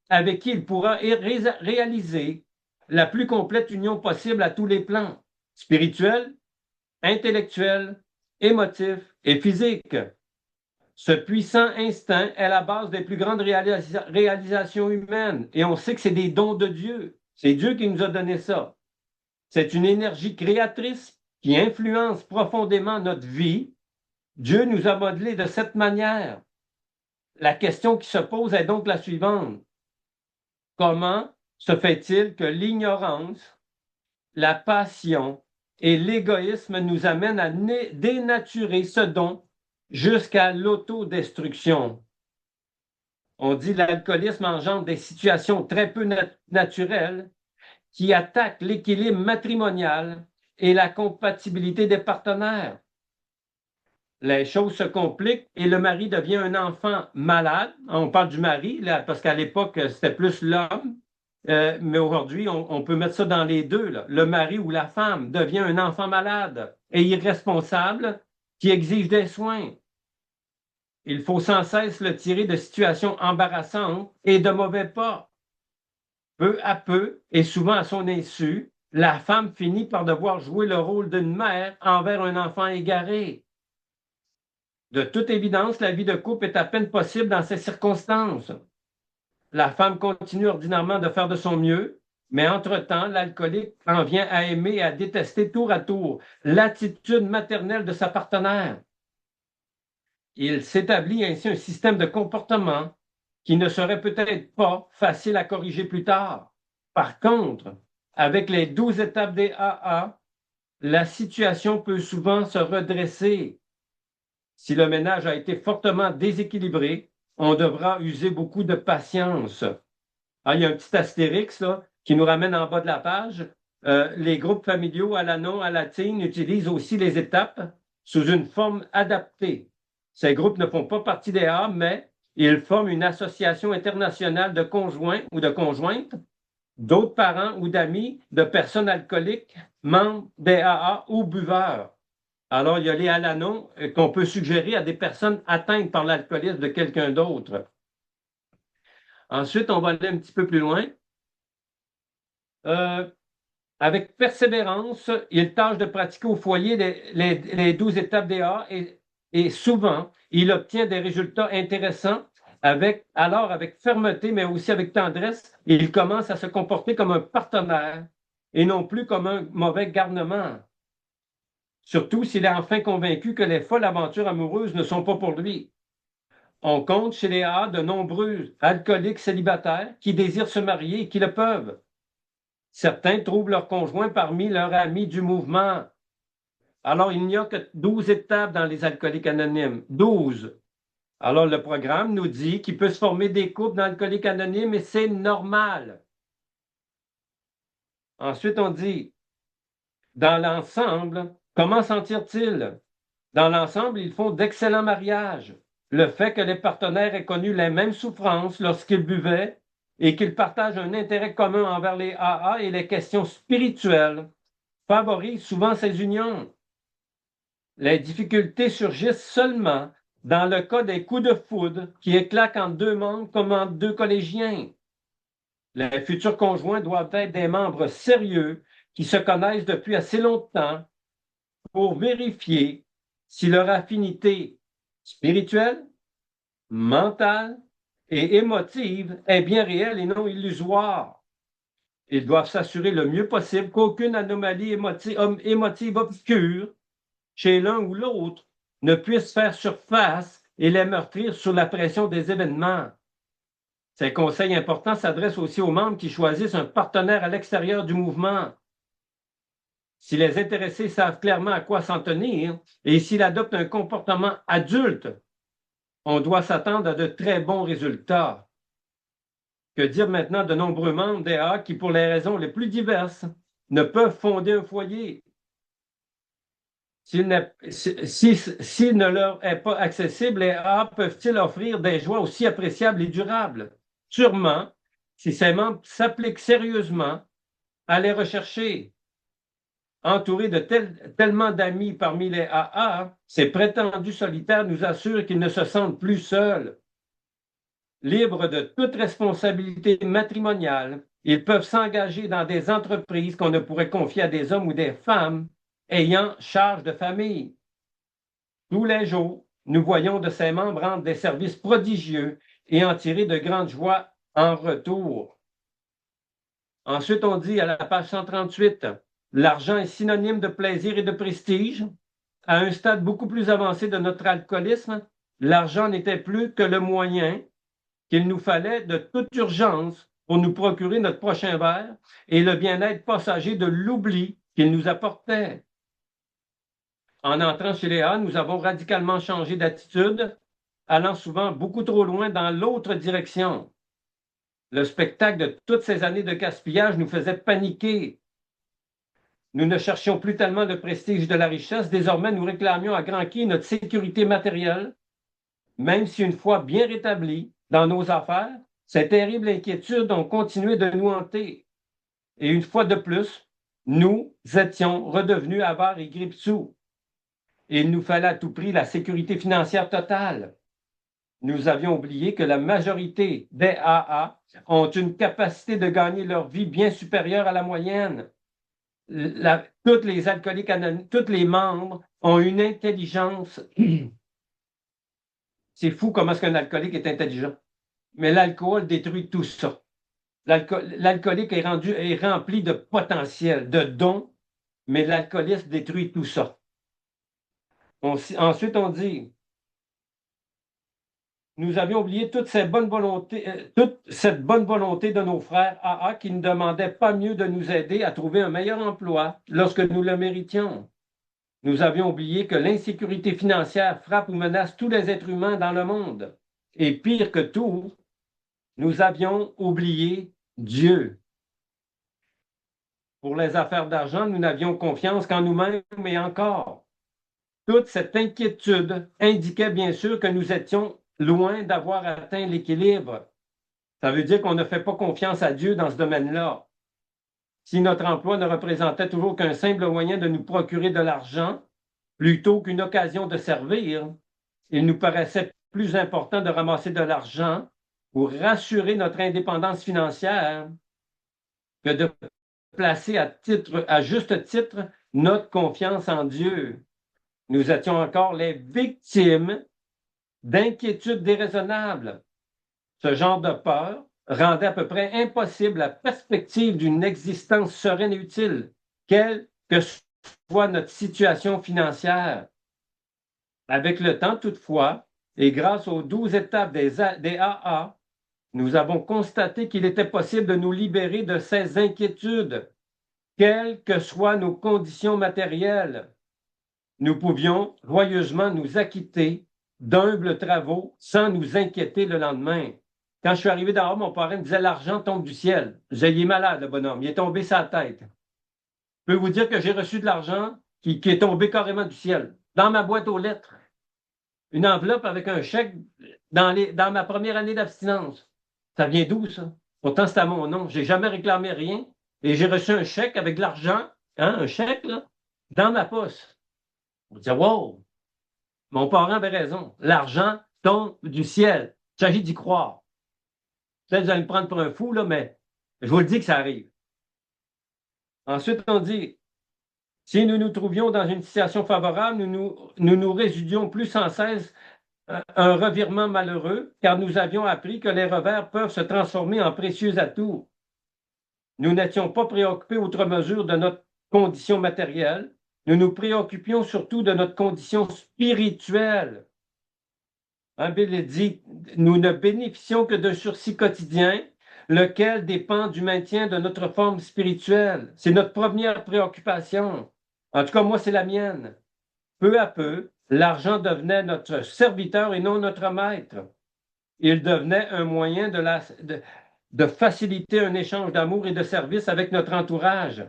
avec qui il pourra réaliser la plus complète union possible à tous les plans, spirituel, intellectuel, émotif et physique. Ce puissant instinct est la base des plus grandes réalisations humaines et on sait que c'est des dons de Dieu. C'est Dieu qui nous a donné ça. C'est une énergie créatrice qui influence profondément notre vie. Dieu nous a modelés de cette manière. La question qui se pose est donc la suivante. Comment se fait-il que l'ignorance, la passion et l'égoïsme nous amènent à dénaturer ce don jusqu'à l'autodestruction? On dit que l'alcoolisme engendre des situations très peu naturelles qui attaquent l'équilibre matrimonial et la compatibilité des partenaires. Les choses se compliquent et le mari devient un enfant malade. On parle du mari, là, parce qu'à l'époque, c'était plus l'homme. Mais aujourd'hui, on peut mettre ça dans les deux. Là. Le mari ou la femme devient un enfant malade et irresponsable qui exige des soins. Il faut sans cesse le tirer de situations embarrassantes et de mauvais pas. Peu à peu, et souvent à son insu, la femme finit par devoir jouer le rôle d'une mère envers un enfant égaré. De toute évidence, la vie de couple est à peine possible dans ces circonstances. La femme continue ordinairement de faire de son mieux, mais entre-temps, l'alcoolique en vient à aimer et à détester tour à tour l'attitude maternelle de sa partenaire. Il s'établit ainsi un système de comportement qui ne serait peut-être pas facile à corriger plus tard. Par contre, avec les 12 étapes des AA, la situation peut souvent se redresser. Si le ménage a été fortement déséquilibré, on devra user beaucoup de patience. Ah, il y a un petit astérix là, qui nous ramène en bas de la page. Les groupes familiaux à la non à la latine utilisent aussi les étapes sous une forme adaptée. Ces groupes ne font pas partie des AA, mais ils forment une association internationale de conjoints ou de conjointes, d'autres parents ou d'amis de personnes alcooliques, membres des AA ou buveurs. Alors, il y a les Alanon qu'on peut suggérer à des personnes atteintes par l'alcoolisme de quelqu'un d'autre. Ensuite, on va aller un petit peu plus loin. Euh, Avec persévérance, il tâche de pratiquer au foyer les 12 étapes des A et souvent, il obtient des résultats intéressants alors avec fermeté, mais aussi avec tendresse, il commence à se comporter comme un partenaire et non plus comme un mauvais garnement. Surtout s'il est enfin convaincu que les folles aventures amoureuses ne sont pas pour lui. On compte chez les A de nombreux alcooliques célibataires qui désirent se marier et qui le peuvent. Certains trouvent leur conjoint parmi leurs amis du mouvement. Alors, il n'y a que 12 étapes dans les alcooliques anonymes. 12. Alors, le programme nous dit qu'il peut se former des couples d'alcooliques anonymes et c'est normal. Ensuite, on dit, dans l'ensemble, comment s'en tirent-ils? Dans l'ensemble, ils font d'excellents mariages. Le fait que les partenaires aient connu les mêmes souffrances lorsqu'ils buvaient et qu'ils partagent un intérêt commun envers les AA et les questions spirituelles favorise souvent ces unions. Les difficultés surgissent seulement dans le cas des coups de foudre qui éclatent entre deux membres comme entre deux collégiens. Les futurs conjoints doivent être des membres sérieux qui se connaissent depuis assez longtemps pour vérifier si leur affinité spirituelle, mentale et émotive est bien réelle et non illusoire. Ils doivent s'assurer le mieux possible qu'aucune anomalie émotive obscure chez l'un ou l'autre ne puisse faire surface et les meurtrir sous la pression des événements. Ces conseils importants s'adressent aussi aux membres qui choisissent un partenaire à l'extérieur du mouvement. Si les intéressés savent clairement à quoi s'en tenir et s'ils adoptent un comportement adulte, on doit s'attendre à de très bons résultats. Que dire maintenant de nombreux membres des AA qui, pour les raisons les plus diverses, ne peuvent fonder un foyer? S'il ne leur est pas accessible, les AA peuvent-ils offrir des joies aussi appréciables et durables? Sûrement, si ces membres s'appliquent sérieusement à les rechercher. Entourés de tellement d'amis parmi les AA, ces prétendus solitaires nous assurent qu'ils ne se sentent plus seuls. Libres de toute responsabilité matrimoniale, ils peuvent s'engager dans des entreprises qu'on ne pourrait confier à des hommes ou des femmes ayant charge de famille. Tous les jours, nous voyons de ces membres rendre des services prodigieux et en tirer de grandes joies en retour. Ensuite, on dit à la page 138, l'argent est synonyme de plaisir et de prestige. À un stade beaucoup plus avancé de notre alcoolisme, l'argent n'était plus que le moyen qu'il nous fallait de toute urgence pour nous procurer notre prochain verre et le bien-être passager de l'oubli qu'il nous apportait. En entrant chez les A, nous avons radicalement changé d'attitude, allant souvent beaucoup trop loin dans l'autre direction. Le spectacle de toutes ces années de gaspillage nous faisait paniquer. Nous ne cherchions plus tellement le prestige de la richesse, désormais nous réclamions à grand cri notre sécurité matérielle, même si une fois bien rétablis dans nos affaires, ces terribles inquiétudes ont continué de nous hanter. Et une fois de plus, nous étions redevenus avares et grippe-sous. Et il nous fallait à tout prix la sécurité financière totale. Nous avions oublié que la majorité des AA ont une capacité de gagner leur vie bien supérieure à la moyenne. Tous les alcooliques anonymes, tous les membres ont une intelligence. C'est fou comment est-ce qu'un alcoolique est intelligent. Mais l'alcool détruit tout ça. L'alcoolique est rempli de potentiel, de dons, mais l'alcoolisme détruit tout ça. Ensuite, on dit, nous avions oublié toute cette bonne volonté de nos frères AA qui ne demandaient pas mieux de nous aider à trouver un meilleur emploi lorsque nous le méritions. nous avions oublié que l'insécurité financière frappe ou menace tous les êtres humains dans le monde. Et pire que tout, nous avions oublié Dieu. Pour les affaires d'argent, nous n'avions confiance qu'en nous-mêmes et encore. Toute cette inquiétude indiquait bien sûr que nous étions loin d'avoir atteint l'équilibre. Ça veut dire qu'on ne fait pas confiance à Dieu dans ce domaine-là. Si notre emploi ne représentait toujours qu'un simple moyen de nous procurer de l'argent, plutôt qu'une occasion de servir, il nous paraissait plus important de ramasser de l'argent pour rassurer notre indépendance financière que de placer à juste titre notre confiance en Dieu. Nous étions encore les victimes d'inquiétudes déraisonnables. Ce genre de peur rendait à peu près impossible la perspective d'une existence sereine et utile, quelle que soit notre situation financière. Avec le temps, toutefois, et grâce aux 12 étapes des AA, nous avons constaté qu'il était possible de nous libérer de ces inquiétudes, quelles que soient nos conditions matérielles. Nous pouvions joyeusement nous acquitter d'humbles travaux sans nous inquiéter le lendemain. Quand je suis arrivé dehors, mon parrain me disait l'argent tombe du ciel. Il est malade, le bonhomme. Il est tombé sa tête. Je peux vous dire que j'ai reçu de l'argent qui est tombé carrément du ciel, dans ma boîte aux lettres. Une enveloppe avec un chèque dans ma première année d'abstinence. Ça vient d'où, ça? Pourtant, c'est à mon nom. Je n'ai jamais réclamé rien. Et j'ai reçu un chèque avec de l'argent, hein, un chèque, là, dans ma poche. On dit, wow, mon parent avait raison. L'argent tombe du ciel. Il s'agit d'y croire. Peut-être que vous allez me prendre pour un fou, là, mais je vous le dis que ça arrive. Ensuite, on dit, si nous nous trouvions dans une situation favorable, nous résidions plus sans cesse un revirement malheureux, car nous avions appris que les revers peuvent se transformer en précieux atouts. Nous n'étions pas préoccupés outre mesure de notre condition matérielle, nous nous préoccupions surtout de notre condition spirituelle. Bill dit, nous ne bénéficions que d'un sursis quotidien, lequel dépend du maintien de notre forme spirituelle. C'est notre première préoccupation. En tout cas, moi, c'est la mienne. Peu à peu, l'argent devenait notre serviteur et non notre maître. Il devenait un moyen de faciliter un échange d'amour et de service avec notre entourage.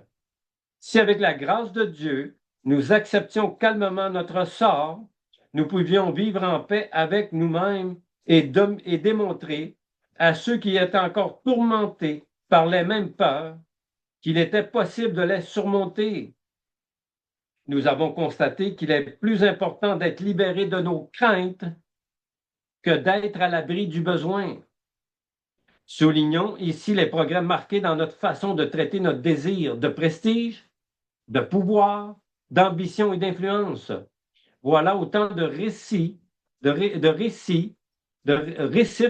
Si avec la grâce de Dieu, nous acceptions calmement notre sort, nous pouvions vivre en paix avec nous-mêmes et démontrer à ceux qui étaient encore tourmentés par les mêmes peurs qu'il était possible de les surmonter. Nous avons constaté qu'il est plus important d'être libéré de nos craintes que d'être à l'abri du besoin. Soulignons ici les progrès marqués dans notre façon de traiter notre désir de prestige, de pouvoir, d'ambition et d'influence. Voilà autant de récifs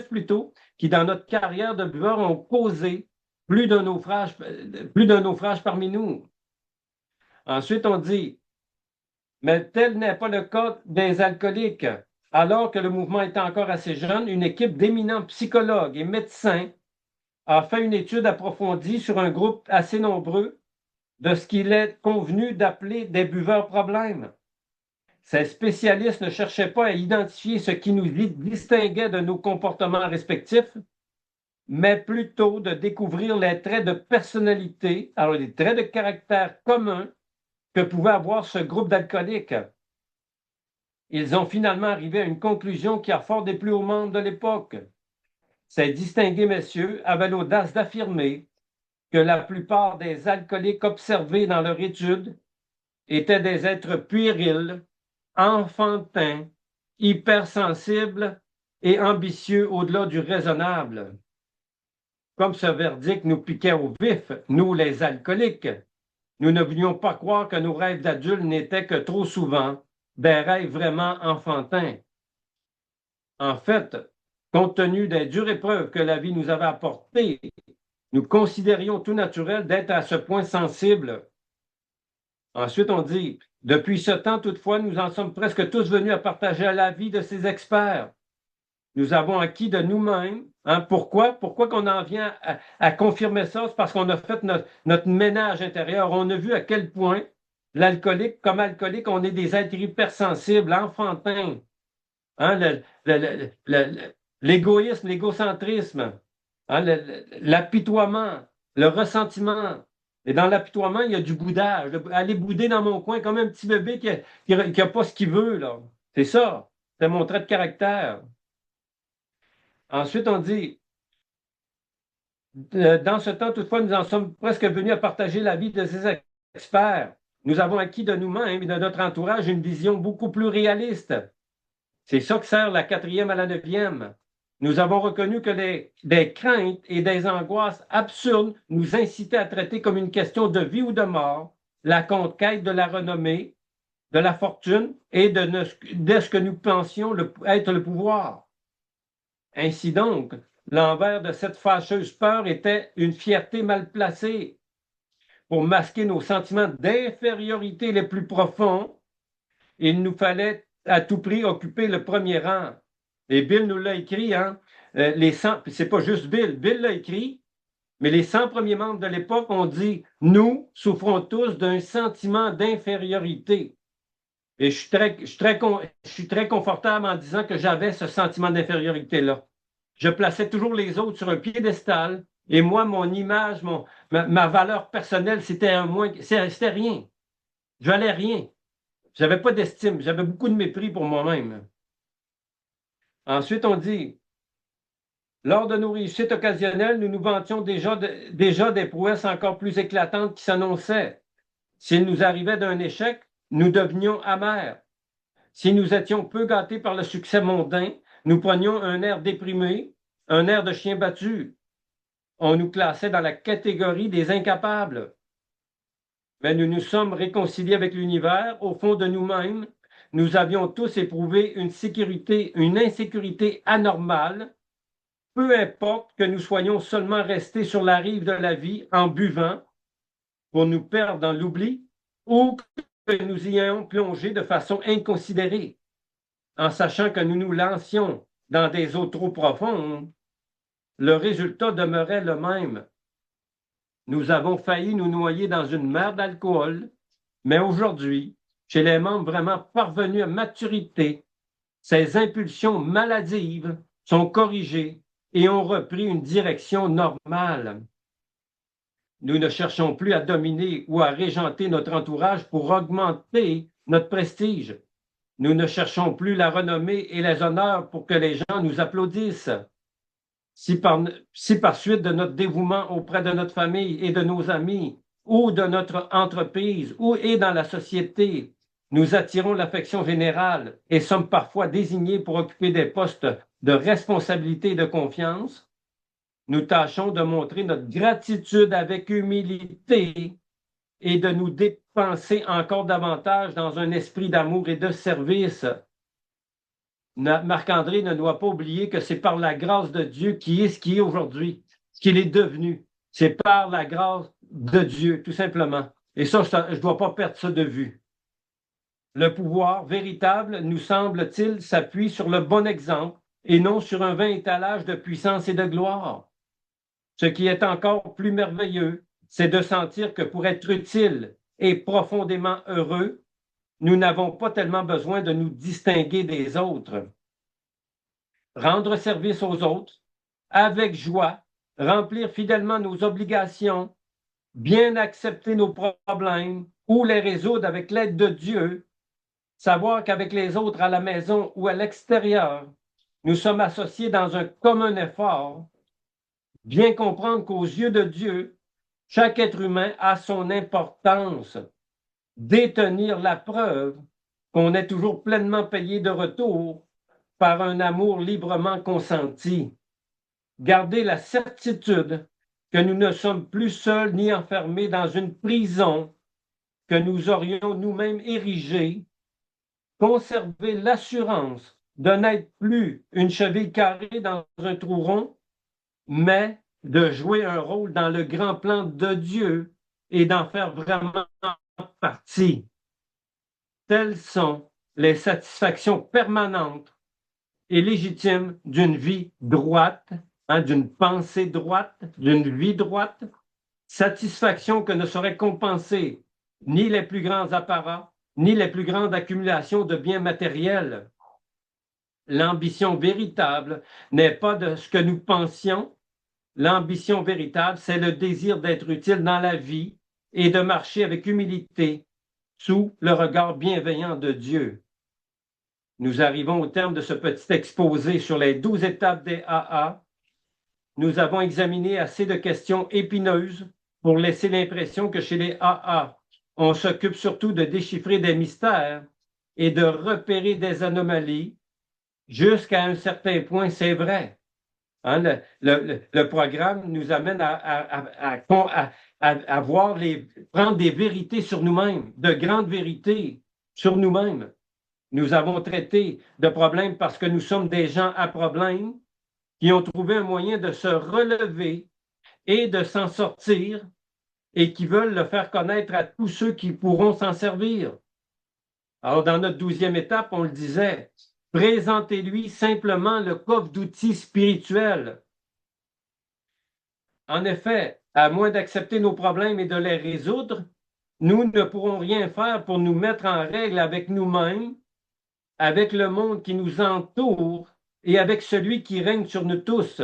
plutôt, qui dans notre carrière de buveur ont causé plus d'un naufrage parmi nous. Ensuite, on dit, mais tel n'est pas le cas des alcooliques. Alors que le mouvement était encore assez jeune, une équipe d'éminents psychologues et médecins a fait une étude approfondie sur un groupe assez nombreux de ce qu'il est convenu d'appeler des buveurs problèmes. Ces spécialistes ne cherchaient pas à identifier ce qui nous distinguait de nos comportements respectifs, mais plutôt de découvrir les traits de personnalité, alors les traits de caractère communs que pouvait avoir ce groupe d'alcooliques. Ils ont finalement arrivé à une conclusion qui a fort déplu aux membres de l'époque. Ces distingués messieurs avaient l'audace d'affirmer que la plupart des alcooliques observés dans leur étude étaient des êtres puérils, enfantins, hypersensibles et ambitieux au-delà du raisonnable. Comme ce verdict nous piquait au vif, nous les alcooliques, nous ne voulions pas croire que nos rêves d'adultes n'étaient que trop souvent des rêves vraiment enfantins. En fait, compte tenu des dures épreuves que la vie nous avait apportées, nous considérions tout naturel d'être à ce point sensibles. Ensuite, on dit, depuis ce temps, toutefois, nous en sommes presque tous venus à partager l'avis de ces experts. Nous avons acquis de nous-mêmes. Pourquoi qu'on en vient à confirmer ça? C'est parce qu'on a fait notre ménage intérieur. On a vu à quel point L'alcoolique, comme alcoolique, on est des êtres hypersensibles, enfantins. Hein, l'égoïsme, l'égocentrisme, hein, l'apitoiement, le ressentiment. Et dans l'apitoiement, il y a du boudage. Aller bouder dans mon coin comme un petit bébé qui a pas ce qu'il veut, là. C'est ça. C'est mon trait de caractère. Ensuite, on dit, dans ce temps, toutefois, nous en sommes presque venus à partager la vie de ces experts. Nous avons acquis de nous-mêmes et de notre entourage une vision beaucoup plus réaliste. C'est ça que sert la quatrième à la neuvième. Nous avons reconnu que des craintes et des angoisses absurdes nous incitaient à traiter comme une question de vie ou de mort la conquête de la renommée, de la fortune et de ce que nous pensions être le pouvoir. Ainsi donc, l'envers de cette fâcheuse peur était une fierté mal placée pour masquer nos sentiments d'infériorité les plus profonds. Il nous fallait à tout prix occuper le premier rang. Et Bill nous l'a écrit, hein? C'est pas juste Bill. Bill l'a écrit, mais les 100 premiers membres de l'époque ont dit nous souffrons tous d'un sentiment d'infériorité. Et je suis très confortable en disant que j'avais ce sentiment d'infériorité-là. Je plaçais toujours les autres sur un piédestal et moi, mon image, ma valeur personnelle, c'était rien. Je valais rien. J'avais pas d'estime, j'avais beaucoup de mépris pour moi-même. Ensuite, on dit, lors de nos réussites occasionnelles, nous nous vantions déjà des prouesses encore plus éclatantes qui s'annonçaient. S'il nous arrivait d'un échec, nous devenions amers. Si nous étions peu gâtés par le succès mondain, nous prenions un air déprimé, un air de chien battu. On nous classait dans la catégorie des incapables. Mais nous nous sommes réconciliés avec l'univers au fond de nous-mêmes. Nous avions tous éprouvé une insécurité anormale, peu importe que nous soyons seulement restés sur la rive de la vie en buvant pour nous perdre dans l'oubli ou que nous y ayons plongé de façon inconsidérée, en sachant que nous nous lancions dans des eaux trop profondes, le résultat demeurait le même. Nous avons failli nous noyer dans une mer d'alcool, mais aujourd'hui, chez les membres vraiment parvenus à maturité, ces impulsions maladives sont corrigées et ont repris une direction normale. Nous ne cherchons plus à dominer ou à régenter notre entourage pour augmenter notre prestige. Nous ne cherchons plus la renommée et les honneurs pour que les gens nous applaudissent. Si par suite de notre dévouement auprès de notre famille et de nos amis, ou de notre entreprise, et dans la société, nous attirons l'affection générale et sommes parfois désignés pour occuper des postes de responsabilité et de confiance, nous tâchons de montrer notre gratitude avec humilité et de nous dépenser encore davantage dans un esprit d'amour et de service. Marc-André ne doit pas oublier que c'est par la grâce de Dieu qui est ce qu'il est aujourd'hui, ce qu'il est devenu. C'est par la grâce de Dieu, tout simplement. Et ça, je ne dois pas perdre ça de vue. Le pouvoir véritable, nous semble-t-il, s'appuie sur le bon exemple et non sur un vain étalage de puissance et de gloire. Ce qui est encore plus merveilleux, c'est de sentir que pour être utile et profondément heureux, nous n'avons pas tellement besoin de nous distinguer des autres. Rendre service aux autres, avec joie, remplir fidèlement nos obligations, bien accepter nos problèmes ou les résoudre avec l'aide de Dieu, savoir qu'avec les autres à la maison ou à l'extérieur, nous sommes associés dans un commun effort, bien comprendre qu'aux yeux de Dieu, chaque être humain a son importance, détenir la preuve qu'on est toujours pleinement payé de retour par un amour librement consenti. Garder la certitude que nous ne sommes plus seuls ni enfermés dans une prison que nous aurions nous-mêmes érigée. Conserver l'assurance de n'être plus une cheville carrée dans un trou rond, mais de jouer un rôle dans le grand plan de Dieu et d'en faire vraiment partie. Telles sont les satisfactions permanentes et légitimes d'une vie droite, d'une pensée droite, d'une vie droite, satisfaction que ne saurait compenser ni les plus grands apparats, ni les plus grandes accumulations de biens matériels. L'ambition véritable n'est pas de ce que nous pensions. L'ambition véritable, c'est le désir d'être utile dans la vie et de marcher avec humilité sous le regard bienveillant de Dieu. Nous arrivons au terme de ce petit exposé sur les 12 étapes des AA. Nous avons examiné assez de questions épineuses pour laisser l'impression que chez les AA, on s'occupe surtout de déchiffrer des mystères et de repérer des anomalies. Jusqu'à un certain point, c'est vrai. Hein, le programme nous amène à voir prendre des vérités sur nous-mêmes, de grandes vérités sur nous-mêmes. Nous avons traité de problèmes parce que nous sommes des gens à problème qui ont trouvé un moyen de se relever et de s'en sortir et qui veulent le faire connaître à tous ceux qui pourront s'en servir. Alors, dans notre 12e étape, on le disait, présentez-lui simplement le coffre d'outils spirituels. En effet, à moins d'accepter nos problèmes et de les résoudre, nous ne pourrons rien faire pour nous mettre en règle avec nous-mêmes, avec le monde qui nous entoure et avec celui qui règne sur nous tous.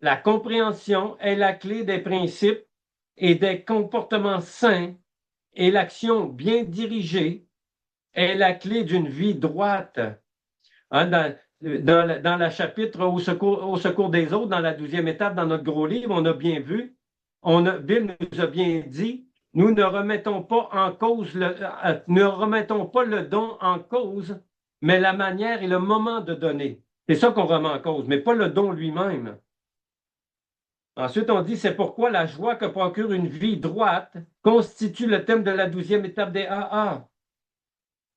La compréhension est la clé des principes et des comportements sains et l'action bien dirigée est la clé d'une vie droite. Hein, dans la chapitre au secours des autres, dans la 12e étape, dans notre gros livre, on a bien vu, Bill nous a bien dit, nous ne remettons pas en cause ne remettons pas le don en cause, mais la manière et le moment de donner. C'est ça qu'on remet en cause, mais pas le don lui-même. Ensuite, on dit, c'est pourquoi la joie que procure une vie droite constitue le thème de la 12e étape des AA.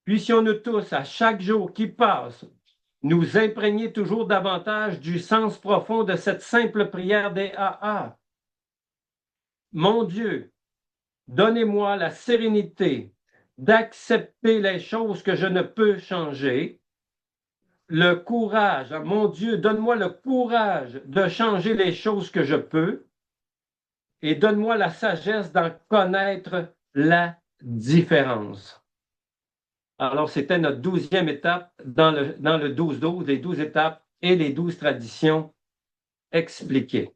Puissions-nous tous, à chaque jour qui passe, nous imprégner toujours davantage du sens profond de cette simple prière des AA. Mon Dieu, donnez-moi la sérénité d'accepter les choses que je ne peux changer, le courage, mon Dieu, donne-moi le courage de changer les choses que je peux et donne-moi la sagesse d'en connaître la différence. Alors, c'était notre 12e étape dans le 12-12, les 12 étapes et les 12 traditions expliquées.